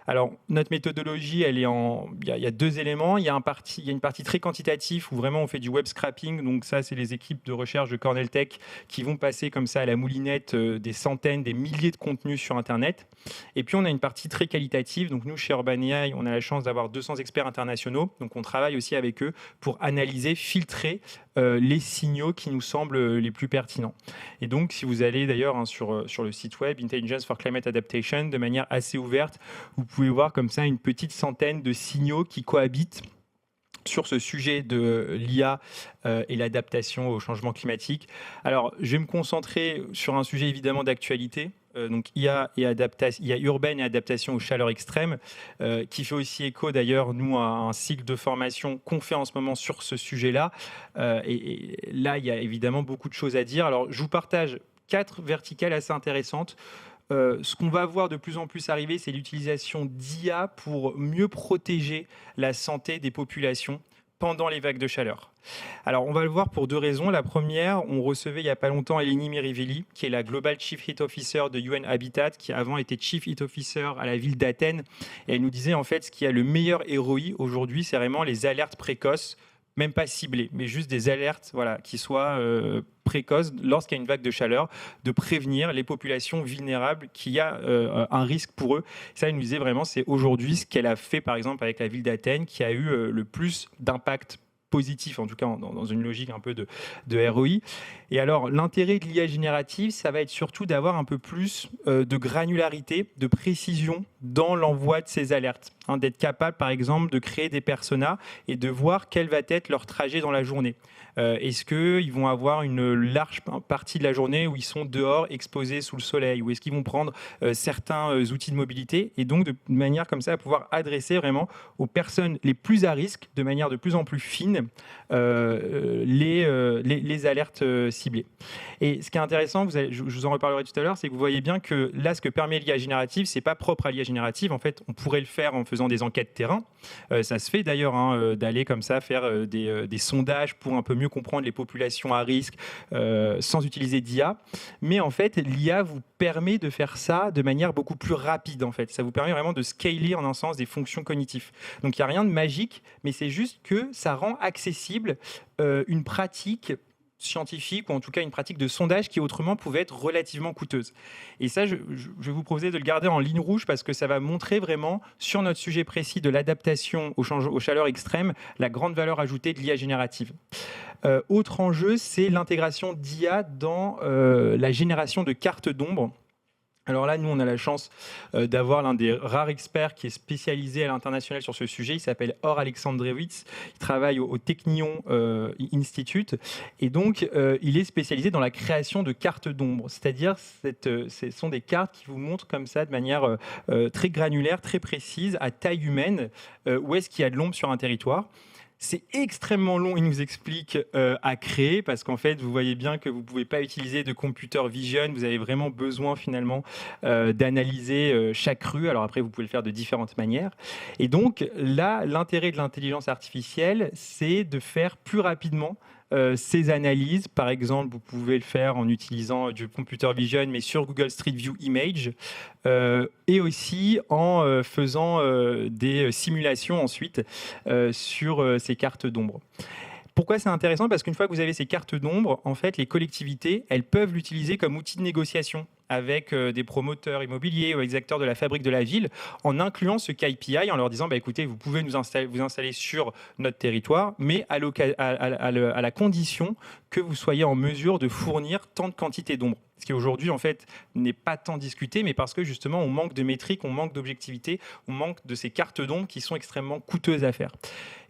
Alors, notre méthodologie, il y a deux éléments. Il y a une partie très quantitative où vraiment on fait du web scrapping. Donc ça, c'est les équipes de recherche de Cornell Tech qui vont passer comme ça à la moulinette des centaines, des milliers de contenus sur Internet. Et puis, on a une partie très qualitative. Donc nous, chez Urban AI, on a la chance d'avoir 200 experts internationaux. Donc on travaille aussi avec eux pour analyser, filtrer les signaux qui nous semblent les plus pertinents. Et donc, si vous allez d'ailleurs sur le site web Intelligence for Climate Adaptation, de manière assez ouverte, vous pouvez voir comme ça une petite centaine de signaux qui cohabitent sur ce sujet de l'IA et l'adaptation au changement climatique. Alors, je vais me concentrer sur un sujet évidemment d'actualité, donc IA urbaine et adaptation aux chaleurs extrêmes, qui fait aussi écho d'ailleurs, nous, à un cycle de formation qu'on fait en ce moment sur ce sujet-là. Et là, il y a évidemment beaucoup de choses à dire. Alors, je vous partage 4 verticales assez intéressantes. Ce qu'on va voir de plus en plus arriver, c'est l'utilisation d'IA pour mieux protéger la santé des populations pendant les vagues de chaleur. Alors, on va le voir pour 2 raisons. La première, on recevait il n'y a pas longtemps Eleni Merivelli, qui est la Global Chief Heat Officer de UN Habitat, qui avant était Chief Heat Officer à la ville d'Athènes. Et elle nous disait, en fait, ce qui a le meilleur ROI aujourd'hui, c'est vraiment les alertes précoces, même pas ciblées, mais juste des alertes qui soient précoces lorsqu'il y a une vague de chaleur, de prévenir les populations vulnérables qu'il y a un risque pour eux. Ça, elle nous disait vraiment, c'est aujourd'hui ce qu'elle a fait, par exemple, avec la ville d'Athènes, qui a eu le plus d'impact positif, en tout cas dans une logique un peu de ROI. Et alors, l'intérêt de l'IA générative, ça va être surtout d'avoir un peu plus de granularité, de précision dans l'envoi de ces alertes. D'être capable, par exemple, de créer des personas et de voir quel va être leur trajet dans la journée. Est-ce qu'ils vont avoir une large partie de la journée où ils sont dehors, exposés sous le soleil, ou est-ce qu'ils vont prendre certains outils de mobilité, et donc de manière comme ça à pouvoir adresser vraiment aux personnes les plus à risque, de manière de plus en plus fine, les alertes ciblées. Et ce qui est intéressant, je vous en reparlerai tout à l'heure, c'est que vous voyez bien que là, ce que permet l'IA générative, c'est pas propre à l'IA générative. En fait, on pourrait le faire en faisant des enquêtes terrain. Ça se fait d'ailleurs, d'aller comme ça faire des sondages pour un peu mieux comprendre les populations à risque sans utiliser d'IA. Mais en fait, l'IA vous permet de faire ça de manière beaucoup plus rapide. En fait, ça vous permet vraiment de scaler en un sens des fonctions cognitives. Donc, il n'y a rien de magique, mais c'est juste que ça rend accessible une pratique scientifique ou en tout cas une pratique de sondage qui autrement pouvait être relativement coûteuse. Et ça, je vais vous proposer de le garder en ligne rouge parce que ça va montrer vraiment sur notre sujet précis de l'adaptation aux chaleurs extrêmes la grande valeur ajoutée de l'IA générative. Autre enjeu, c'est l'intégration d'IA dans la génération de cartes d'ombre. Alors là, nous, on a la chance d'avoir l'un des rares experts qui est spécialisé à l'international sur ce sujet. Il s'appelle Or Alexandrewicz. Il travaille au Technion Institute. Et donc, il est spécialisé dans la création de cartes d'ombre. C'est-à-dire, ce sont des cartes qui vous montrent comme ça, de manière très granulaire, très précise, à taille humaine, où est-ce qu'il y a de l'ombre sur un territoire. C'est extrêmement long, il nous explique, à créer, parce qu'en fait, vous voyez bien que vous ne pouvez pas utiliser de computer vision. Vous avez vraiment besoin, finalement, d'analyser chaque rue. Alors après, vous pouvez le faire de différentes manières. Et donc, là, l'intérêt de l'intelligence artificielle, c'est de faire plus rapidement ces analyses. Par exemple, vous pouvez le faire en utilisant du computer vision, mais sur Google Street View Image, et aussi en faisant des simulations ensuite sur ces cartes d'ombre. Pourquoi c'est intéressant ? Parce qu'une fois que vous avez ces cartes d'ombre, en fait, les collectivités, elles peuvent l'utiliser comme outil de négociation avec des promoteurs immobiliers ou des acteurs de la fabrique de la ville, en incluant ce KPI, en leur disant écoutez, vous pouvez vous installer sur notre territoire, mais à la condition que vous soyez en mesure de fournir tant de quantité d'ombre. Ce qui aujourd'hui, en fait, n'est pas tant discuté, mais parce que justement, on manque de métriques, on manque d'objectivité, on manque de ces cartes d'ombre qui sont extrêmement coûteuses à faire.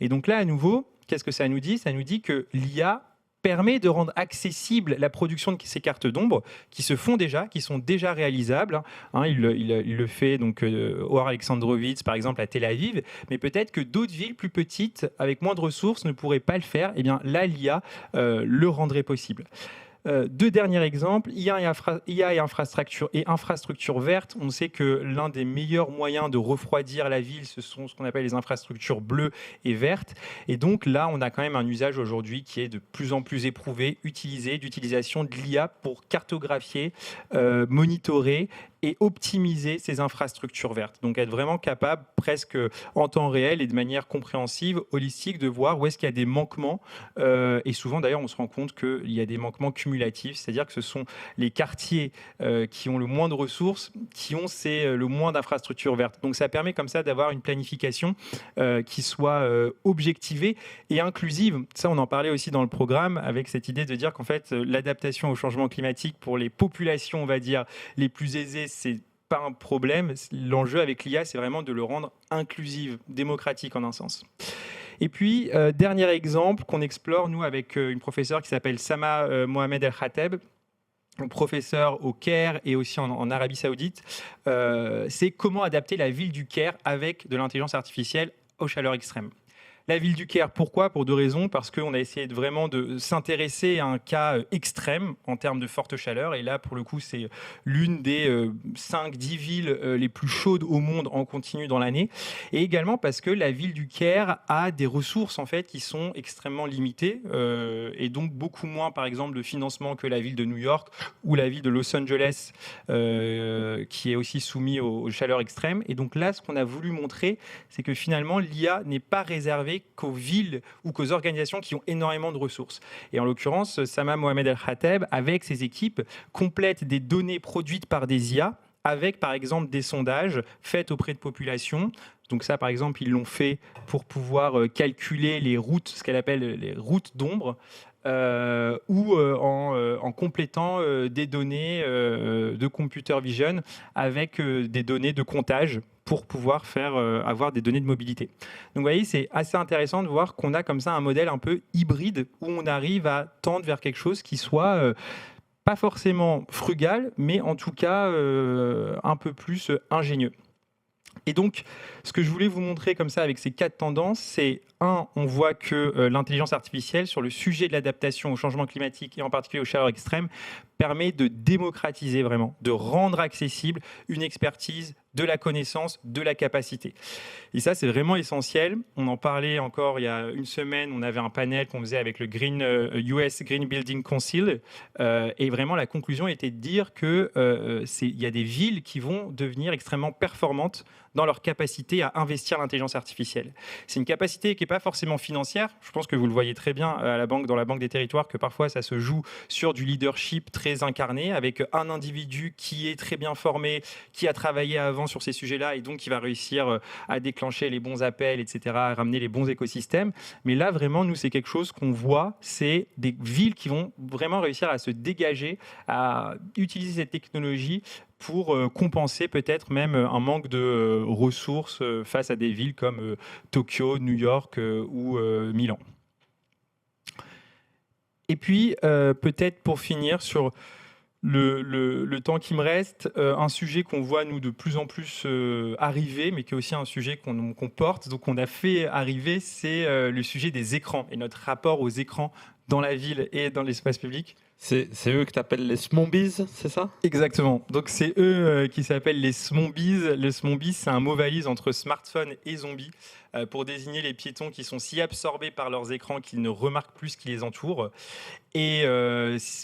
Et donc là, à nouveau, qu'est-ce que ça nous dit ? Ça nous dit que l'IA permet de rendre accessible la production de ces cartes d'ombre qui se font déjà, qui sont déjà réalisables. Il le fait donc Or Alexandrowicz, par exemple, à Tel Aviv, mais peut-être que d'autres villes plus petites, avec moins de ressources, ne pourraient pas le faire. Eh bien, là, l'IA le rendrait possible. Deux derniers exemples, IA et infrastructures vertes. On sait que l'un des meilleurs moyens de refroidir la ville, ce sont ce qu'on appelle les infrastructures bleues et vertes. Et donc là, on a quand même un usage aujourd'hui qui est de plus en plus éprouvé, d'utilisation de l'IA pour cartographier, monitorer et optimiser ces infrastructures vertes. Donc être vraiment capable, presque en temps réel et de manière compréhensive, holistique, de voir où est-ce qu'il y a des manquements. Et souvent, d'ailleurs, on se rend compte qu'il y a des manquements cumulatifs, c'est-à-dire que ce sont les quartiers qui ont le moins de ressources, qui ont le moins d'infrastructures vertes. Donc ça permet comme ça d'avoir une planification qui soit objectivée et inclusive. Ça, on en parlait aussi dans le programme, avec cette idée de dire qu'en fait, l'adaptation au changement climatique pour les populations, on va dire, les plus aisées, c'est pas un problème. L'enjeu avec l'IA, c'est vraiment de le rendre inclusif, démocratique en un sens. Et puis, dernier exemple qu'on explore, nous, avec une professeure qui s'appelle Sama Mohamed El-Khateb, professeur au Caire et aussi en Arabie Saoudite, c'est comment adapter la ville du Caire avec de l'intelligence artificielle aux chaleurs extrêmes. La ville du Caire, pourquoi ? Pour deux raisons. Parce qu'on a essayé vraiment de s'intéresser à un cas extrême en termes de forte chaleur. Et là, pour le coup, c'est l'une des 5-10 villes les plus chaudes au monde en continu dans l'année. Et également parce que la ville du Caire a des ressources en fait, qui sont extrêmement limitées et donc beaucoup moins, par exemple, de financement que la ville de New York ou la ville de Los Angeles, qui est aussi soumise aux chaleurs extrêmes. Et donc là, ce qu'on a voulu montrer, c'est que finalement, l'IA n'est pas réservée qu'aux villes ou qu'aux organisations qui ont énormément de ressources. Et en l'occurrence, Sama Mohamed El-Khateb, avec ses équipes, complète des données produites par des IA avec, par exemple, des sondages faits auprès de populations. Donc ça, par exemple, ils l'ont fait pour pouvoir calculer les routes, ce qu'elle appelle les routes d'ombre, ou en complétant des données de computer vision avec des données de comptage pour pouvoir avoir des données de mobilité. Donc vous voyez, c'est assez intéressant de voir qu'on a comme ça un modèle un peu hybride où on arrive à tendre vers quelque chose qui soit pas forcément frugal, mais en tout cas un peu plus ingénieux. Et donc, ce que je voulais vous montrer comme ça avec ces 4 tendances, c'est on voit que l'intelligence artificielle sur le sujet de l'adaptation au changement climatique et en particulier aux chaleurs extrêmes permet de démocratiser vraiment, de rendre accessible une expertise de la connaissance, de la capacité. Et ça, c'est vraiment essentiel. On en parlait encore il y a une semaine, on avait un panel qu'on faisait avec le US Green Building Council, et vraiment la conclusion était de dire qu'il y a des villes qui vont devenir extrêmement performantes dans leur capacité à investir l'intelligence artificielle. C'est une capacité qui n'est pas forcément financière. Je pense que vous le voyez très bien dans la Banque des Territoires, que parfois ça se joue sur du leadership très incarné, avec un individu qui est très bien formé, qui a travaillé avant sur ces sujets-là, et donc qui va réussir à déclencher les bons appels, etc., à ramener les bons écosystèmes. Mais là, vraiment, nous, c'est quelque chose qu'on voit, c'est des villes qui vont vraiment réussir à se dégager, à utiliser cette technologie pour compenser peut-être même un manque de ressources face à des villes comme Tokyo, New York ou Milan. Et puis, peut-être pour finir sur le temps qui me reste, un sujet qu'on voit, nous, de plus en plus arriver, mais qui est aussi un sujet qu'on porte, donc on a fait arriver, c'est le sujet des écrans et notre rapport aux écrans dans la ville et dans l'espace public. C'est eux que tu appelles les smombies, c'est ça ? Exactement. Donc c'est eux qui s'appellent les smombies. Le smombies, c'est un mot valise entre smartphone et zombie pour désigner les piétons qui sont si absorbés par leurs écrans qu'ils ne remarquent plus ce qui les entoure. Et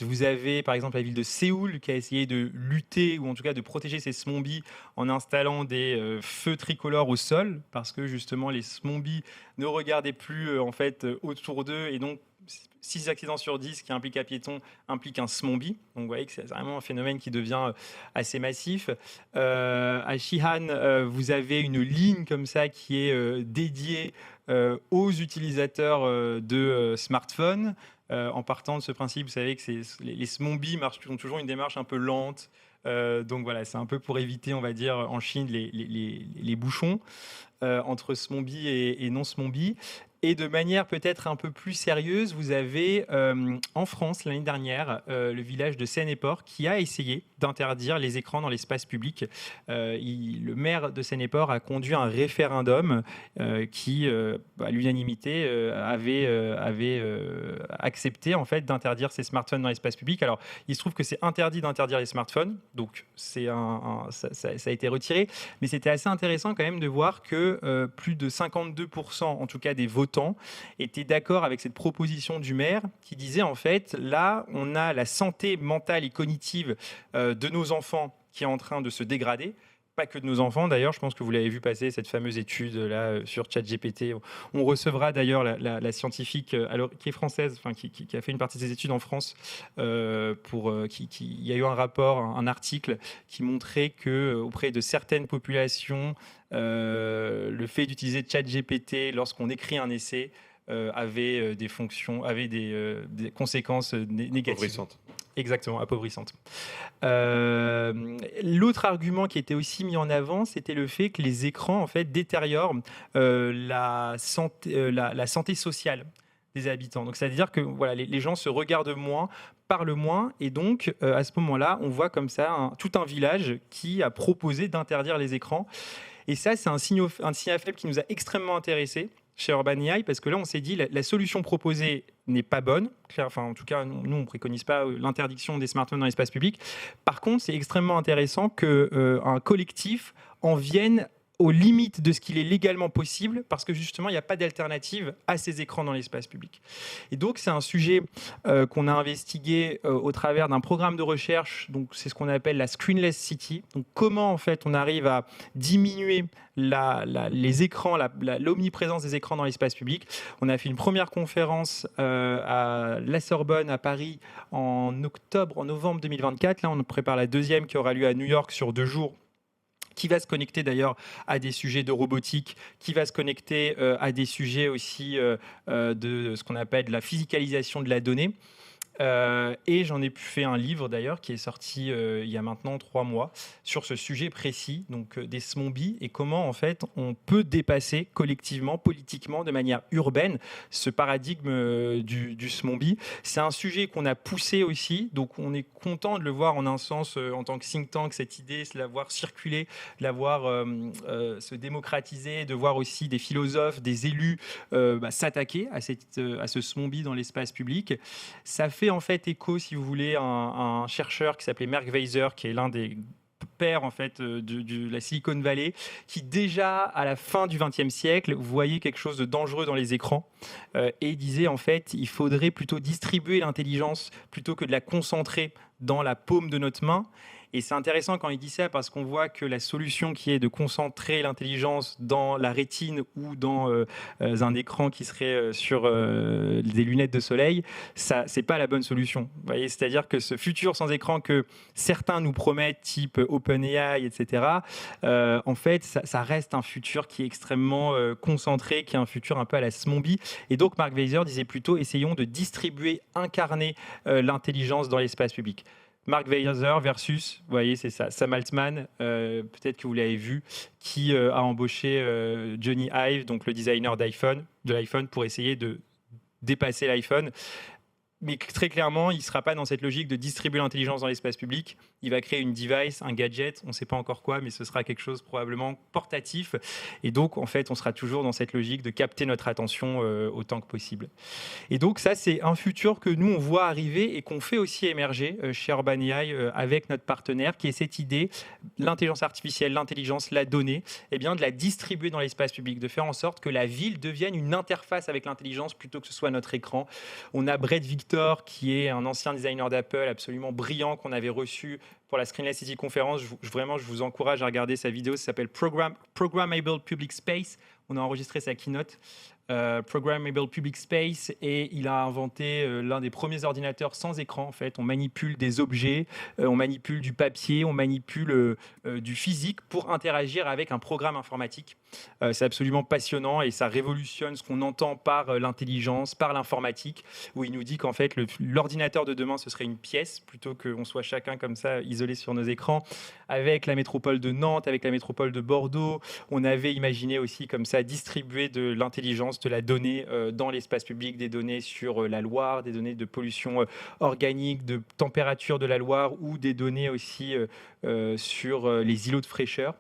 vous avez par exemple la ville de Séoul qui a essayé de lutter ou en tout cas de protéger ces smombies en installant des feux tricolores au sol parce que justement les smombies ne regardaient plus en fait autour d'eux et donc 6 accidents sur 10 qui impliquent un piéton impliquent un smombie. Donc vous voyez que c'est vraiment un phénomène qui devient assez massif. À Xi'an, vous avez une ligne comme ça qui est dédiée aux utilisateurs de smartphones. En partant de ce principe, vous savez que les smombies ont toujours une démarche un peu lente. Donc voilà, c'est un peu pour éviter, on va dire, en Chine, les bouchons entre smombie et non smombie. Et de manière peut-être un peu plus sérieuse, vous avez en France, l'année dernière, le village de Seine-et-Port qui a essayé d'interdire les écrans dans l'espace public. Le maire de Seine-et-Port a conduit un référendum qui, à l'unanimité, avait accepté en fait, d'interdire ces smartphones dans l'espace public. Alors, il se trouve que c'est interdit d'interdire les smartphones, donc ça a été retiré. Mais c'était assez intéressant quand même de voir que plus de 52%, en tout cas des votants, étaient d'accord avec cette proposition du maire qui disait en fait, là, on a la santé mentale et cognitive de nos enfants qui est en train de se dégrader. Pas que de nos enfants, d'ailleurs, je pense que vous l'avez vu passer, cette fameuse étude là sur ChatGPT. On recevra d'ailleurs la scientifique qui est française, enfin, qui a fait une partie de ses études en France. Il y a eu un rapport, un article qui montrait qu'auprès de certaines populations, le fait d'utiliser ChatGPT lorsqu'on écrit un essai avait des conséquences négatives. Appauvrissantes. Exactement, appauvrissante. L'autre argument qui était aussi mis en avant, c'était le fait que les écrans en fait détériorent la santé sociale des habitants. Donc, c'est-à-dire que voilà, les gens se regardent moins, parlent moins, et donc à ce moment-là, on voit comme ça tout un village qui a proposé d'interdire les écrans. Et ça, c'est un signal faible qui nous a extrêmement intéressés chez Urban AI, parce que là, on s'est dit la solution proposée n'est pas bonne. Enfin, en tout cas, nous, on ne préconise pas l'interdiction des smartphones dans l'espace public. Par contre, c'est extrêmement intéressant qu'un collectif en vienne aux limites de ce qu'il est légalement possible, parce que justement, il n'y a pas d'alternative à ces écrans dans l'espace public. Et donc, c'est un sujet qu'on a investigué au travers d'un programme de recherche. Donc, c'est ce qu'on appelle la Screenless City. Donc, comment, en fait, on arrive à diminuer les écrans, l'omniprésence des écrans dans l'espace public. On a fait une première conférence à la Sorbonne, à Paris, en novembre 2024. Là, on prépare la deuxième qui aura lieu à New York sur 2 jours, qui va se connecter d'ailleurs à des sujets de robotique, qui va se connecter à des sujets aussi de ce qu'on appelle de la physicalisation de la donnée. Et j'en ai fait un livre d'ailleurs qui est sorti il y a maintenant 3 mois sur ce sujet précis, donc des smombies, et comment en fait on peut dépasser collectivement, politiquement, de manière urbaine, ce paradigme du smombie. C'est un sujet qu'on a poussé aussi, donc on est content de le voir en un sens en tant que think tank, cette idée, de la voir circuler, de la voir se démocratiser, de voir aussi des philosophes, des élus s'attaquer à ce smombie dans l'espace public. Ça fait en fait écho, si vous voulez, un chercheur qui s'appelait Merck Weiser, qui est l'un des père en fait de la Silicon Valley, qui déjà à la fin du XXe siècle voyait quelque chose de dangereux dans les écrans et disait en fait il faudrait plutôt distribuer l'intelligence plutôt que de la concentrer dans la paume de notre main. Et c'est intéressant quand il dit ça parce qu'on voit que la solution qui est de concentrer l'intelligence dans la rétine ou dans un écran qui serait sur des lunettes de soleil, ça c'est pas la bonne solution. Vous voyez, c'est-à-dire que ce futur sans écran que certains nous promettent, type OpenAI, etc., en fait, ça reste un futur qui est extrêmement concentré, qui est un futur un peu à la Smombie. Et donc, Mark Weiser disait plutôt, essayons de distribuer, incarner l'intelligence dans l'espace public. Mark Weiser versus, vous voyez, c'est ça, Sam Altman, peut-être que vous l'avez vu, qui a embauché Johnny Ive, donc le designer de l'iPhone, pour essayer de dépasser l'iPhone. Mais très clairement, il ne sera pas dans cette logique de distribuer l'intelligence dans l'espace public. Il va créer une device, un gadget, on ne sait pas encore quoi, mais ce sera quelque chose probablement portatif. Et donc, en fait, on sera toujours dans cette logique de capter notre attention autant que possible. Et donc, ça, c'est un futur que nous, on voit arriver et qu'on fait aussi émerger chez Urban AI avec notre partenaire, qui est cette idée, l'intelligence artificielle, l'intelligence, la donnée, eh bien, de la distribuer dans l'espace public, de faire en sorte que la ville devienne une interface avec l'intelligence plutôt que ce soit notre écran. On a Brett Victor, qui est un ancien designer d'Apple absolument brillant qu'on avait reçu pour la Screenless City Conference. Je vous encourage à regarder sa vidéo. Ça s'appelle Programmable Public Space. On a enregistré sa keynote. Programmable Public Space, et il a inventé l'un des premiers ordinateurs sans écran. En fait, on manipule des objets, on manipule du papier, on manipule du physique pour interagir avec un programme informatique. C'est absolument passionnant et ça révolutionne ce qu'on entend par l'intelligence, par l'informatique, où il nous dit qu'en fait l'ordinateur de demain ce serait une pièce plutôt qu'on soit chacun comme ça isolé sur nos écrans. Avec la métropole de Nantes, avec la métropole de Bordeaux, on avait imaginé aussi comme ça distribuer de l'intelligence, de la donnée dans l'espace public, des données sur la Loire, des données de pollution organique, de température de la Loire, ou des données aussi sur les îlots de fraîcheur.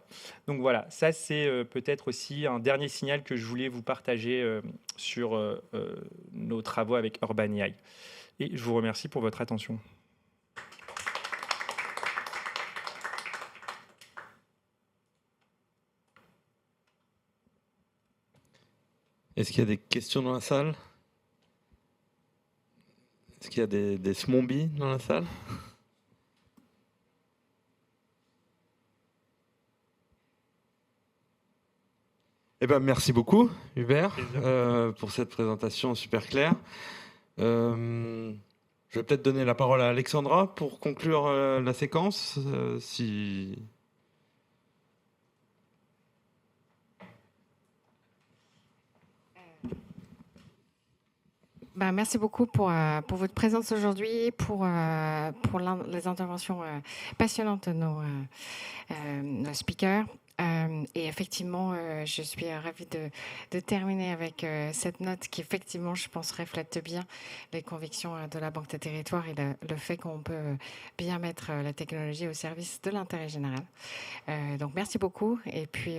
Donc voilà, ça c'est peut-être aussi un dernier signal que je voulais vous partager sur nos travaux avec Urban AI. Et je vous remercie pour votre attention. Est-ce qu'il y a des questions dans la salle? Est-ce qu'il y a des smombies dans la salle? Eh ben, merci beaucoup, Hubert, pour cette présentation super claire. Je vais peut-être donner la parole à Alexandra pour conclure la séquence. Merci beaucoup pour votre présence aujourd'hui, pour les interventions passionnantes de nos speakers. Et effectivement, je suis ravie de terminer avec cette note qui, effectivement, je pense, reflète bien les convictions de la Banque des Territoires et le fait qu'on peut bien mettre la technologie au service de l'intérêt général. Donc, merci beaucoup. Et puis,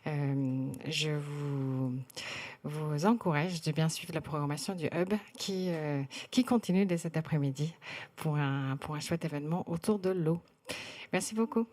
je vous encourage de bien suivre la programmation du Hub qui continue dès cet après-midi pour un chouette événement autour de l'eau. Merci beaucoup.